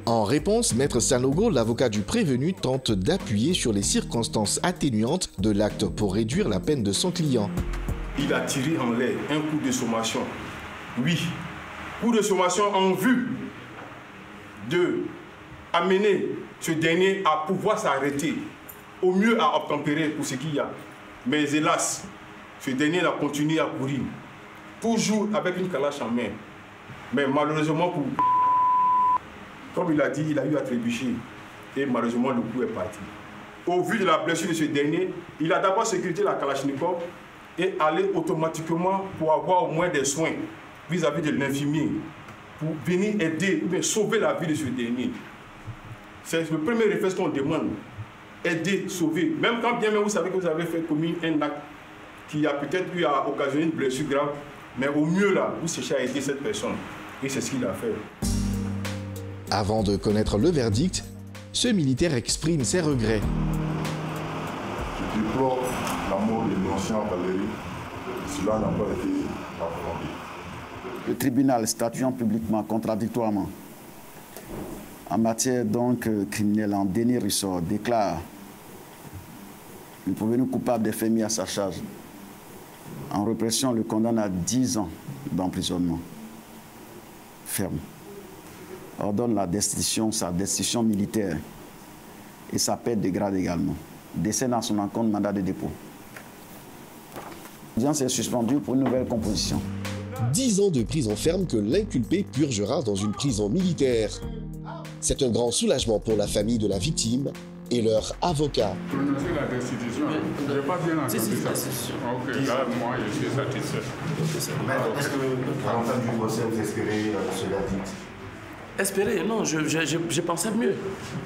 En réponse, Maître Sanogo, l'avocat du prévenu, tente d'appuyer sur les circonstances atténuantes de l'acte pour réduire la peine de son client. Il a tiré en l'air un coup de sommation. Oui, coup de sommation en vue de amener ce dernier à pouvoir s'arrêter, au mieux à obtempérer pour ce qu'il y a. Mais hélas, ce dernier a continué à courir, toujours avec une calache en main. Mais malheureusement pour comme il a dit, il a eu à trébucher. Et malheureusement, le coup est parti. Au vu de la blessure de ce dernier, il a d'abord sécurité la Kalachnikov et allé automatiquement pour avoir au moins des soins vis-à-vis de l'infirmier, pour venir aider ou bien sauver la vie de ce dernier. C'est le premier réflexe qu'on demande. Aider, sauver. Même quand bien même vous savez que vous avez commis un acte qui a peut-être eu à occasionner une blessure grave, mais au mieux là, vous cherchez à aider cette personne. Et c'est ce qu'il a fait. Avant de connaître le verdict, ce militaire exprime ses regrets. Je déplore la mort de l'ancien Valéry. Cela n'a pas été ma volonté. Le tribunal statuant publiquement contradictoirement en matière donc criminelle en dernier ressort déclare le prévenu coupable des faits mis à sa charge. En répression, le condamne à 10 ans d'emprisonnement ferme. Ordonne sa destitution militaire et sa perte de grade également. Décerne à son encontre mandat de dépôt. L'audience est suspendue pour une nouvelle composition. 10 ans de prison ferme que l'inculpé purgera dans une prison militaire. C'est un grand soulagement pour la famille de la victime et leur avocat. Prononcer la destitution, je n'ai pas bien entendu ça. Ok, là, moi, je suis satisfait. Est-ce que, à l'entame du procès, vous espérez ce verdict? Espérer, non, je pensais mieux.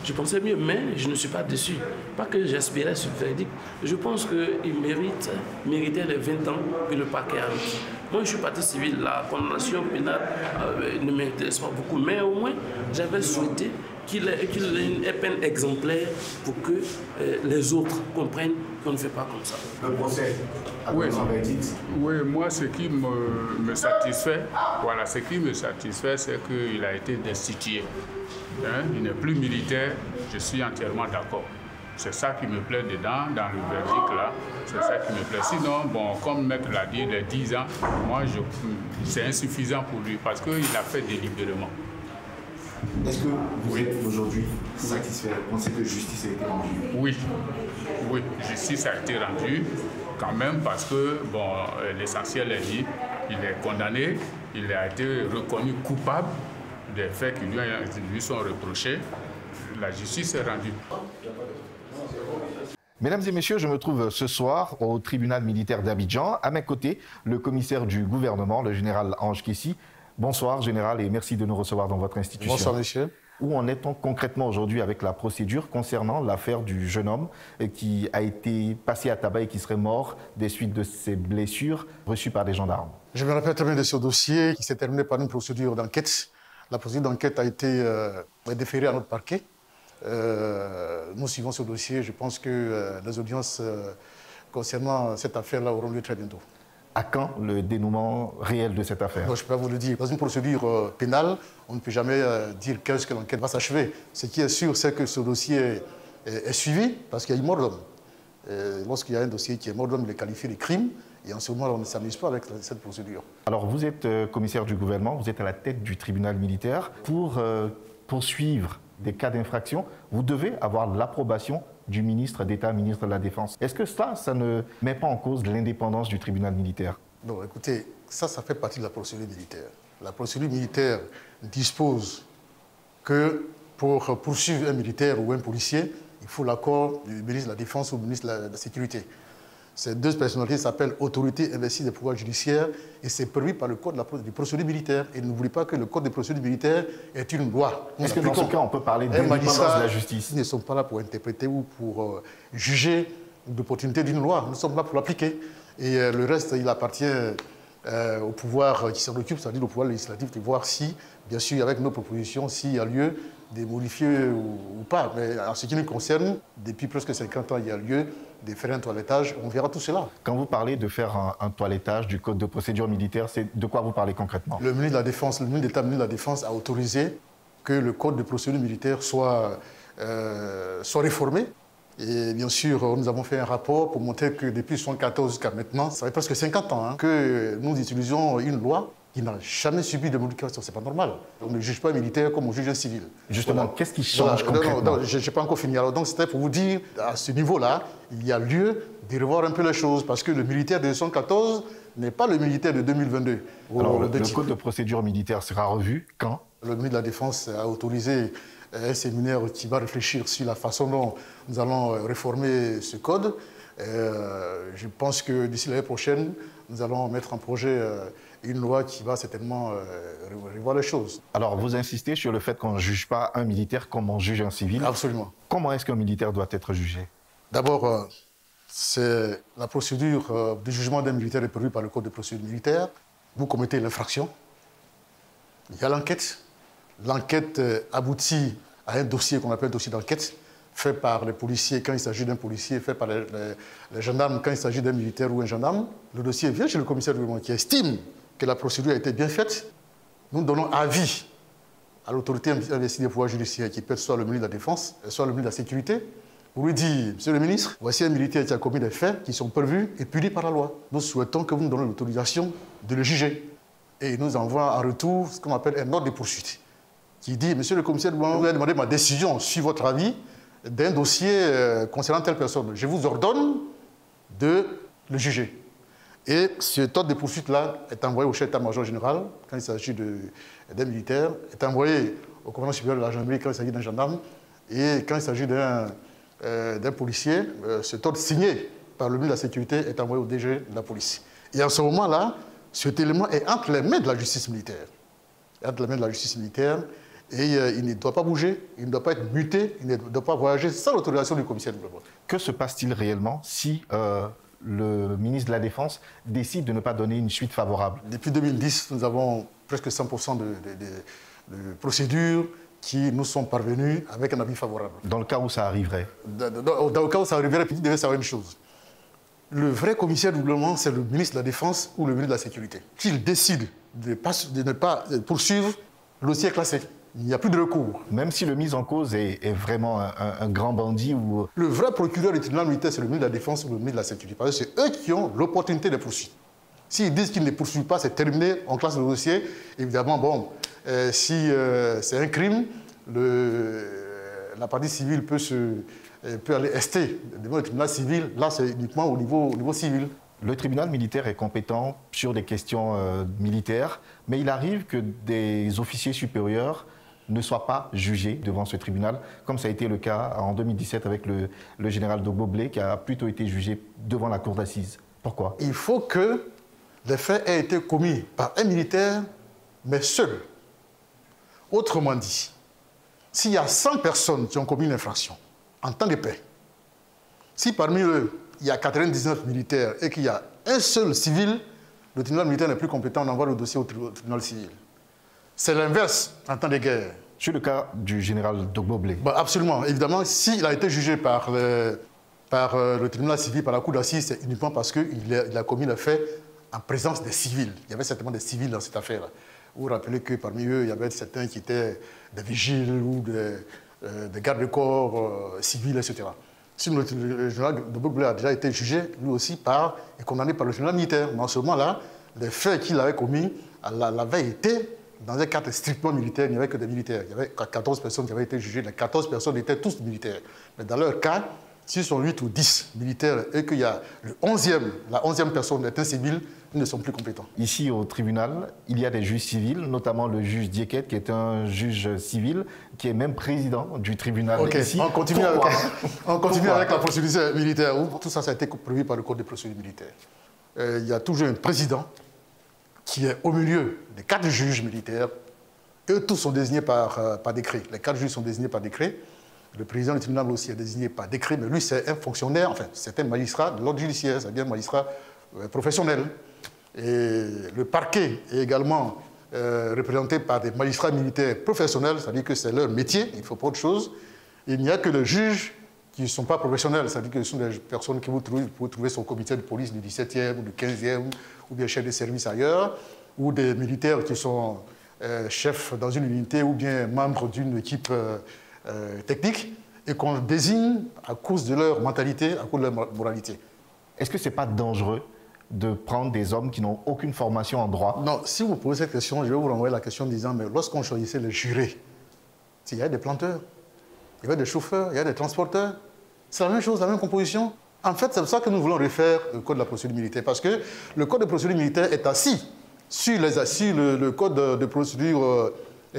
Je pensais mieux, mais je ne suis pas déçu. Pas que j'espérais ce verdict. Je pense qu'il méritait les 20 ans que le parquet a requis. Moi, je suis partie civile. La condamnation pénale ne m'intéresse pas beaucoup, mais au moins, j'avais souhaité qu'il ait une peine exemplaire pour que les autres comprennent qu'on ne fait pas comme ça. Le procès a oui, son verdict. Oui, moi, ce qui me satisfait, voilà, ce qui me satisfait, c'est qu'il a été destitué. Hein, il n'est plus militaire, je suis entièrement d'accord. C'est ça qui me plaît dedans, dans le verdict là, c'est ça qui me plaît. Sinon, bon, comme le maître l'a dit, les 10 ans, moi, c'est insuffisant pour lui parce qu'il a fait délibérément. Est-ce que vous êtes aujourd'hui satisfait? Vous pensez que justice a été rendue? Oui, oui, justice a été rendue quand même parce que, bon, l'essentiel est dit, il est condamné, il a été reconnu coupable des faits qui lui sont reprochés. La justice est rendue. Mesdames et messieurs, je me trouve ce soir au tribunal militaire d'Abidjan. À mes côtés, le commissaire du gouvernement, le général Ange Kessi. Bonsoir, général, et merci de nous recevoir dans votre institution. Bonsoir, monsieur. Où en est-on concrètement aujourd'hui avec la procédure concernant l'affaire du jeune homme qui a été passé à tabac et qui serait mort des suites de ses blessures reçues par des gendarmes? Je me rappelle très bien de ce dossier qui s'est terminé par une procédure d'enquête. La procédure d'enquête a été déférée à notre parquet. Nous suivons ce dossier. Je pense que les audiences concernant cette affaire-là auront lieu très bientôt. À quand le dénouement réel de cette affaire? Non, je ne peux pas vous le dire. Dans une procédure pénale, on ne peut jamais dire quand est-ce que l'enquête va s'achever. Ce qui est sûr, c'est que ce dossier est suivi parce qu'il y a une mort d'homme. Lorsqu'il y a un dossier qui est mort d'homme, il est qualifié de crime. Et en ce moment, on ne s'amuse pas avec cette procédure. Alors, vous êtes commissaire du gouvernement, vous êtes à la tête du tribunal militaire. Pour poursuivre des cas d'infraction, vous devez avoir l'approbation du ministre d'État, ministre de la Défense. Est-ce que ça ne met pas en cause l'indépendance du tribunal militaire? Non, écoutez, ça fait partie de la procédure militaire. La procédure militaire dispose que pour poursuivre un militaire ou un policier, il faut l'accord du ministre de la Défense ou du ministre de la Sécurité. Ces deux personnalités s'appellent autorité investie des pouvoirs judiciaires et c'est prévu par le code de procédure militaire. Et n'oubliez pas que le code de procédure militaire est une loi. Est-ce que dans ce cas, on peut parler d'indépendance de la justice? Ils ne sont pas là pour interpréter ou pour juger l'opportunité d'une loi. Nous sommes là pour l'appliquer. Et le reste, il appartient au pouvoir qui s'en occupe, c'est-à-dire au pouvoir législatif, de voir si, bien sûr, avec nos propositions, s'il y a lieu de modifier ou pas. Mais en ce qui nous concerne, depuis presque 50 ans, il y a lieu de faire un toilettage. On verra tout cela. Quand vous parlez de faire un toilettage du code de procédure militaire, c'est de quoi vous parlez concrètement? Le ministre de la Défense, le ministre d'État, le ministre de la Défense a autorisé que le code de procédure militaire soit réformé. Et bien sûr, nous avons fait un rapport pour montrer que depuis 1974 jusqu'à maintenant, ça fait presque 50 ans que nous utilisons une loi qui n'a jamais subi de modification. Ce n'est pas normal. On ne juge pas un militaire comme on juge un civil. Justement, voilà. Qu'est-ce qui change concrètement? Non, je n'ai pas encore fini. Alors, donc, c'était pour vous dire, à ce niveau-là, il y a lieu de revoir un peu les choses, parce que le militaire de 1914 n'est pas le militaire de 2022. Alors, le code de procédure militaire sera revu quand? Le ministre de la Défense a autorisé un séminaire qui va réfléchir sur la façon dont nous allons réformer ce code. Je pense que d'ici l'année prochaine, nous allons mettre en projet une loi qui va certainement revoir les choses. Alors, vous insistez sur le fait qu'on ne juge pas un militaire comme on juge un civil. Absolument. Comment est-ce qu'un militaire doit être jugé? D'abord, c'est la procédure de jugement d'un militaire est prévue par le Code de procédure militaire. Vous commettez l'infraction, il y a l'enquête. L'enquête aboutit à un dossier qu'on appelle dossier d'enquête, fait par les policiers quand il s'agit d'un policier, fait par les gendarmes quand il s'agit d'un militaire ou un gendarme. Le dossier vient chez le commissaire du gouvernement qui estime que la procédure a été bien faite. Nous donnons avis à l'autorité investie des pouvoirs judiciaires, qui peut être soit le ministre de la Défense, soit le ministre de la Sécurité, pour lui dire, monsieur le ministre, voici un militaire qui a commis des faits qui sont prévus et punis par la loi. Nous souhaitons que vous nous donniez l'autorisation de le juger. Et il nous envoie en retour ce qu'on appelle un ordre de poursuite, qui dit, monsieur le commissaire, vous avez demandé ma décision sur votre avis d'un dossier concernant telle personne. Je vous ordonne de le juger. Et cet ordre de poursuite-là est envoyé au chef d'état-major général, quand il s'agit d'un militaire, est envoyé au commandant supérieur de la gendarmerie quand il s'agit d'un gendarme, et quand il s'agit d'un policier, cet ordre signé par le ministre de la Sécurité est envoyé au DG de la police. Et en ce moment-là, cet élément est entre les mains de la justice militaire. Entre les mains de la justice militaire, et il ne doit pas bouger, il ne doit pas être muté, il ne doit pas voyager sans l'autorisation du commissaire du gouvernement. Que se passe-t-il réellement si le ministre de la Défense décide de ne pas donner une suite favorable? Depuis 2010, nous avons presque 100% de procédures qui nous sont parvenues avec un avis favorable. Dans le cas où ça arriverait? Dans le cas où ça arriverait, il devait savoir une chose. Le vrai commissaire du gouvernement, c'est le ministre de la Défense ou le ministre de la Sécurité. S'il décide de ne pas poursuivre, le dossier est classé. Il n'y a plus de recours. Même si le mis en cause est vraiment un grand bandit ou... Le vrai procureur du tribunal militaire, c'est le ministre de la Défense ou le ministre de la Sécurité. Parce que c'est eux qui ont l'opportunité de poursuivre. S'ils disent qu'ils ne poursuivent pas, c'est terminé, on classe le dossier. Évidemment, bon, si c'est un crime, la partie civile peut aller ester devant le tribunal civil. Là, c'est uniquement au niveau civil. Le tribunal militaire est compétent sur des questions militaires, mais il arrive que des officiers supérieurs ne soient pas jugés devant ce tribunal, comme ça a été le cas en 2017 avec le général Dogbo-Blé, qui a plutôt été jugé devant la cour d'assises. Pourquoi? Il faut que les faits aient été commis par un militaire, mais seul. Autrement dit, s'il y a 100 personnes qui ont commis une infraction en temps de paix, si parmi eux, il y a 99 militaires et qu'il y a un seul civil, le tribunal militaire n'est plus compétent, on envoie le dossier au tribunal civil. C'est l'inverse en temps de guerre. Sur le cas du général Dogbo-Blé. Bah, absolument. Évidemment, s'il a été jugé par le tribunal civil, par la cour d'assises, c'est uniquement parce qu'il a commis le fait en présence des civils. Il y avait certainement des civils dans cette affaire-là. Vous vous rappelez que parmi eux, il y avait certains qui étaient des vigiles ou des gardes-corps civils, etc. Si le général Dogbo-Blé a déjà été jugé, lui aussi, et condamné par le tribunal militaire. Mais en ce moment-là, les faits qu'il avait commis l'avaient été dans un cadre strictement militaire, il n'y avait que des militaires. Il y avait 14 personnes qui avaient été jugées. Les 14 personnes étaient tous militaires. Mais dans leur cas, s'ils sont 8 ou 10 militaires et qu'il y a la 11e personne est un civil, ils ne sont plus compétents. Ici, au tribunal, il y a des juges civils, notamment le juge Dieket, qui est un juge civil, qui est même président du tribunal. Ok, ici. on continue avec la procédure militaire. Tout ça, ça a été prévu par le Code de procédure militaire. Il y a toujours un président qui est au milieu des 4 juges militaires. Eux tous sont désignés par décret. Les 4 juges sont désignés par décret. Le président du tribunal aussi est désigné par décret, mais lui, c'est un fonctionnaire, enfin, c'est un magistrat de l'ordre judiciaire, c'est-à-dire un magistrat professionnel. Et le parquet est également représenté par des magistrats militaires professionnels, c'est-à-dire que c'est leur métier, il ne faut pas autre chose. Il n'y a que les juges qui ne sont pas professionnels, c'est-à-dire que ce sont des personnes que vous pouvez trouver sur le comité de police du 17e ou du 15e, ou bien chefs de service ailleurs, ou des militaires qui sont chefs dans une unité ou bien membres d'une équipe technique, et qu'on désigne à cause de leur mentalité, à cause de leur moralité. Est-ce que ce n'est pas dangereux de prendre des hommes qui n'ont aucune formation en droit? Non, si vous posez cette question, je vais vous renvoyer la question en disant, mais lorsqu'on choisissait les jurés, il y avait des planteurs, il y avait des chauffeurs, il y avait des transporteurs, c'est la même chose, la même composition. En fait, c'est pour ça que nous voulons refaire le Code de la procédure militaire, parce que le Code de procédure militaire est assis sur le Code de procédure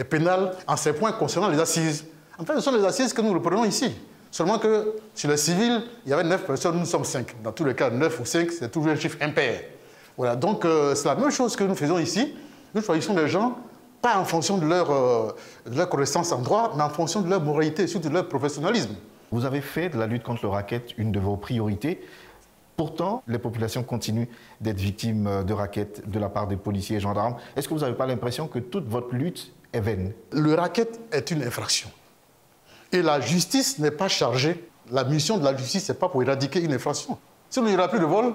pénal en ces points concernant les assises. En fait, ce sont les assises que nous reprenons ici. Seulement que sur les civils, il y avait 9 personnes, nous sommes 5. Dans tous les cas, 9 ou 5, c'est toujours un chiffre impair. Voilà, donc c'est la même chose que nous faisons ici. Nous choisissons des gens, pas en fonction de leur connaissance en droit, mais en fonction de leur moralité et surtout de leur professionnalisme. Vous avez fait de la lutte contre le racket une de vos priorités. Pourtant, les populations continuent d'être victimes de racket de la part des policiers et gendarmes. Est-ce que vous n'avez pas l'impression que toute votre lutte est vaine? Le racket est une infraction. Et la justice n'est pas chargée. La mission de la justice, ce n'est pas pour éradiquer une infraction. Si on n'y aura plus de vol,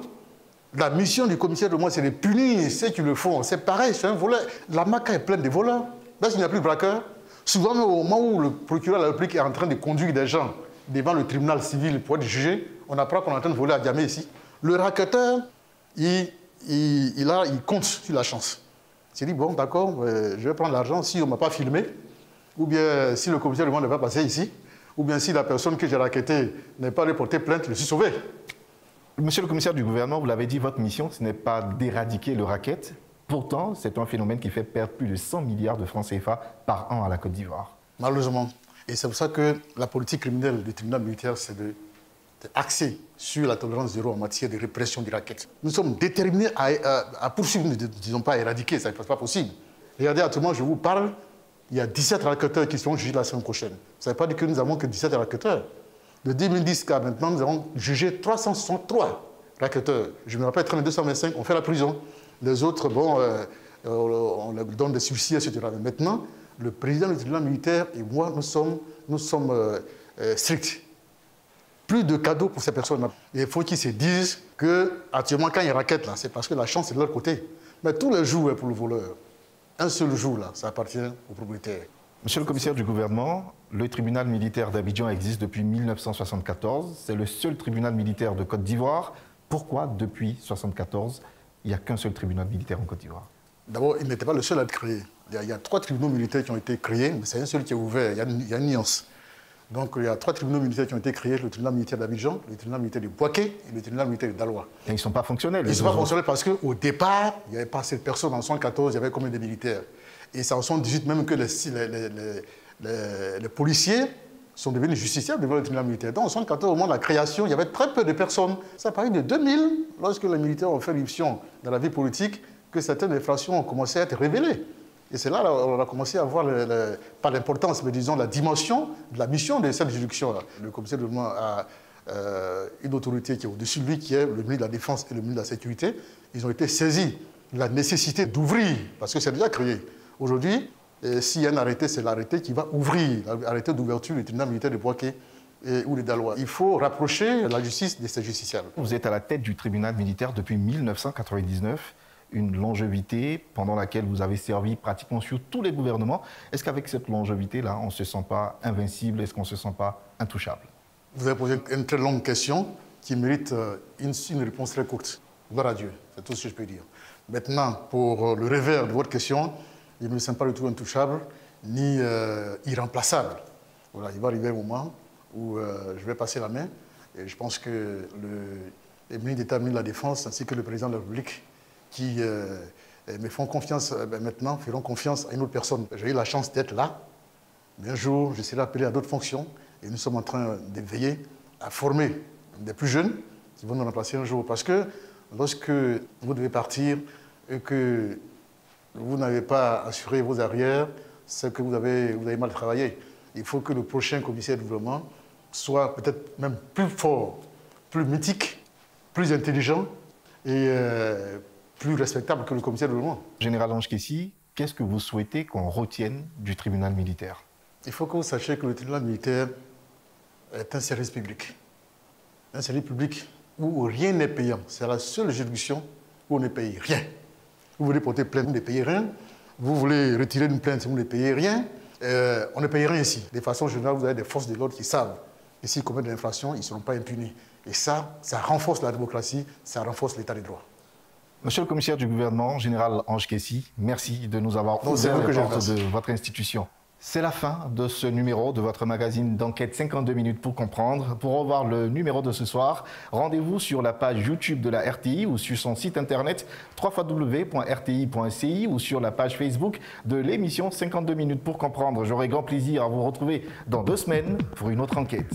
la mission du commissaire de moi, c'est de punir ceux qui le font. C'est pareil, c'est un voleur. La Maca est pleine de voleurs. Là, s'il n'y a plus de braqueurs, souvent, au moment où le procureur de la République est en train de conduire des gens devant le tribunal civil pour être jugé, on apprend qu'on est en train de voler à Diamé ici. Le racketeur, il compte sur la chance. Il s'est dit, bon, d'accord, je vais prendre l'argent si on ne m'a pas filmé, ou bien si le commissaire de moi ne va pas passer ici, ou bien si la personne que j'ai racketée n'est pas allée porter plainte, je suis sauvé. Monsieur le commissaire du gouvernement, vous l'avez dit, votre mission, ce n'est pas d'éradiquer le racket. Pourtant, c'est un phénomène qui fait perdre plus de 100 milliards de francs CFA par an à la Côte d'Ivoire. Malheureusement. Et c'est pour ça que la politique criminelle du tribunal militaire, c'est axée sur la tolérance zéro en matière de répression du racket. Nous sommes déterminés à poursuivre, ne disons pas à éradiquer, ça n'est pas possible. Regardez, actuellement, je vous parle, il y a 17 racketteurs qui seront jugés la semaine prochaine. Ça ne veut pas dire que nous n'avons que 17 racketteurs. De 2010 à maintenant, nous avons jugé 363 racketteurs. Je me rappelle, 225 ont fait la prison. Les autres, bon, on leur donne des subsides, etc. Mais maintenant, le président du tribunal militaire et moi, nous sommes stricts. Plus de cadeaux pour ces personnes. Il faut qu'ils se disent qu'actuellement, quand ils raquettent, c'est parce que la chance est de leur côté. Mais tous les jours pour le voleur. Un seul jour, là, ça appartient au propriétaire. Monsieur le commissaire du gouvernement, le tribunal militaire d'Abidjan existe depuis 1974. C'est le seul tribunal militaire de Côte d'Ivoire. Pourquoi, depuis 1974, il n'y a qu'un seul tribunal militaire en Côte d'Ivoire? D'abord, il n'était pas le seul à être créé. Il y a 3 tribunaux militaires qui ont été créés, mais c'est un seul qui est ouvert. Il y a une nuance. Donc, il y a 3 tribunaux militaires qui ont été créés, le tribunal militaire d'Abidjan, le tribunal militaire de Bouaké et le tribunal militaire de Daloa. Et ils ne sont pas fonctionnels? Ils ne sont pas fonctionnels parce qu'au départ, il n'y avait pas assez de personnes. En 1974, il y avait combien de militaires? Et c'est en 1978 même que les policiers sont devenus justiciables devant le tribunal militaire. Donc, en 1974, au moment de la création, il y avait très peu de personnes. C'est à partir de 2000, lorsque les militaires ont fait l'irruption dans la vie politique, que certaines infractions ont commencé à être révélées. Et c'est là qu'on a commencé à voir, pas l'importance, mais disons la dimension de la mission de cette juridiction-là. Le commissaire de gouvernement a une autorité qui est au-dessus de lui, qui est le ministre de la Défense et le ministre de la Sécurité. Ils ont été saisis de la nécessité d'ouvrir, parce que c'est déjà créé. Aujourd'hui, s'il y a un arrêté, c'est l'arrêté qui va ouvrir, l'arrêté d'ouverture du tribunal militaire de Bouaké ou de Daloa. Il faut rapprocher la justice de ces justiciables. Vous êtes à la tête du tribunal militaire depuis 1999. Une longévité pendant laquelle vous avez servi pratiquement sur tous les gouvernements. Est-ce qu'avec cette longévité-là, on ne se sent pas invincible? Est-ce qu'on ne se sent pas intouchable? Vous avez posé une très longue question qui mérite une réponse très courte. Gloire à Dieu, c'est tout ce que je peux dire. Maintenant, pour le revers de votre question, il ne me semble pas du tout intouchable ni irremplaçable. Voilà, il va arriver un moment où je vais passer la main et je pense que les ministres d'État, le ministre de la Défense ainsi que le président de la République qui me font confiance maintenant, feront confiance à une autre personne. J'ai eu la chance d'être là, mais un jour, je serai appelé à d'autres fonctions et nous sommes en train de veiller à former des plus jeunes qui vont nous remplacer un jour. Parce que lorsque vous devez partir et que vous n'avez pas assuré vos arrières, c'est que vous avez mal travaillé. Il faut que le prochain commissaire de développement soit peut-être même plus fort, plus mythique, plus intelligent et plus respectable que le commissaire de développement. Général Ange Kessi, qu'est-ce que vous souhaitez qu'on retienne du tribunal militaire? Il faut que vous sachiez que le tribunal militaire est un service public. Un service public où rien n'est payant. C'est la seule juridiction où on ne paye rien. Vous voulez porter plainte, vous ne payez rien. Vous voulez retirer une plainte, vous ne payez rien. On ne paye rien ici. De façon générale, vous avez des forces de l'ordre qui savent que s'ils commettent des infractions, ils ne seront pas impunis. Et ça renforce la démocratie, ça renforce l'état de droit. Monsieur le commissaire du gouvernement, général Ange Kessi, merci de nous avoir ouvert les portes de votre institution. C'est la fin de ce numéro de votre magazine d'enquête 52 minutes pour comprendre. Pour revoir le numéro de ce soir, rendez-vous sur la page YouTube de la RTI ou sur son site internet www.rti.ci ou sur la page Facebook de l'émission 52 minutes pour comprendre. J'aurai grand plaisir à vous retrouver dans 2 semaines pour une autre enquête.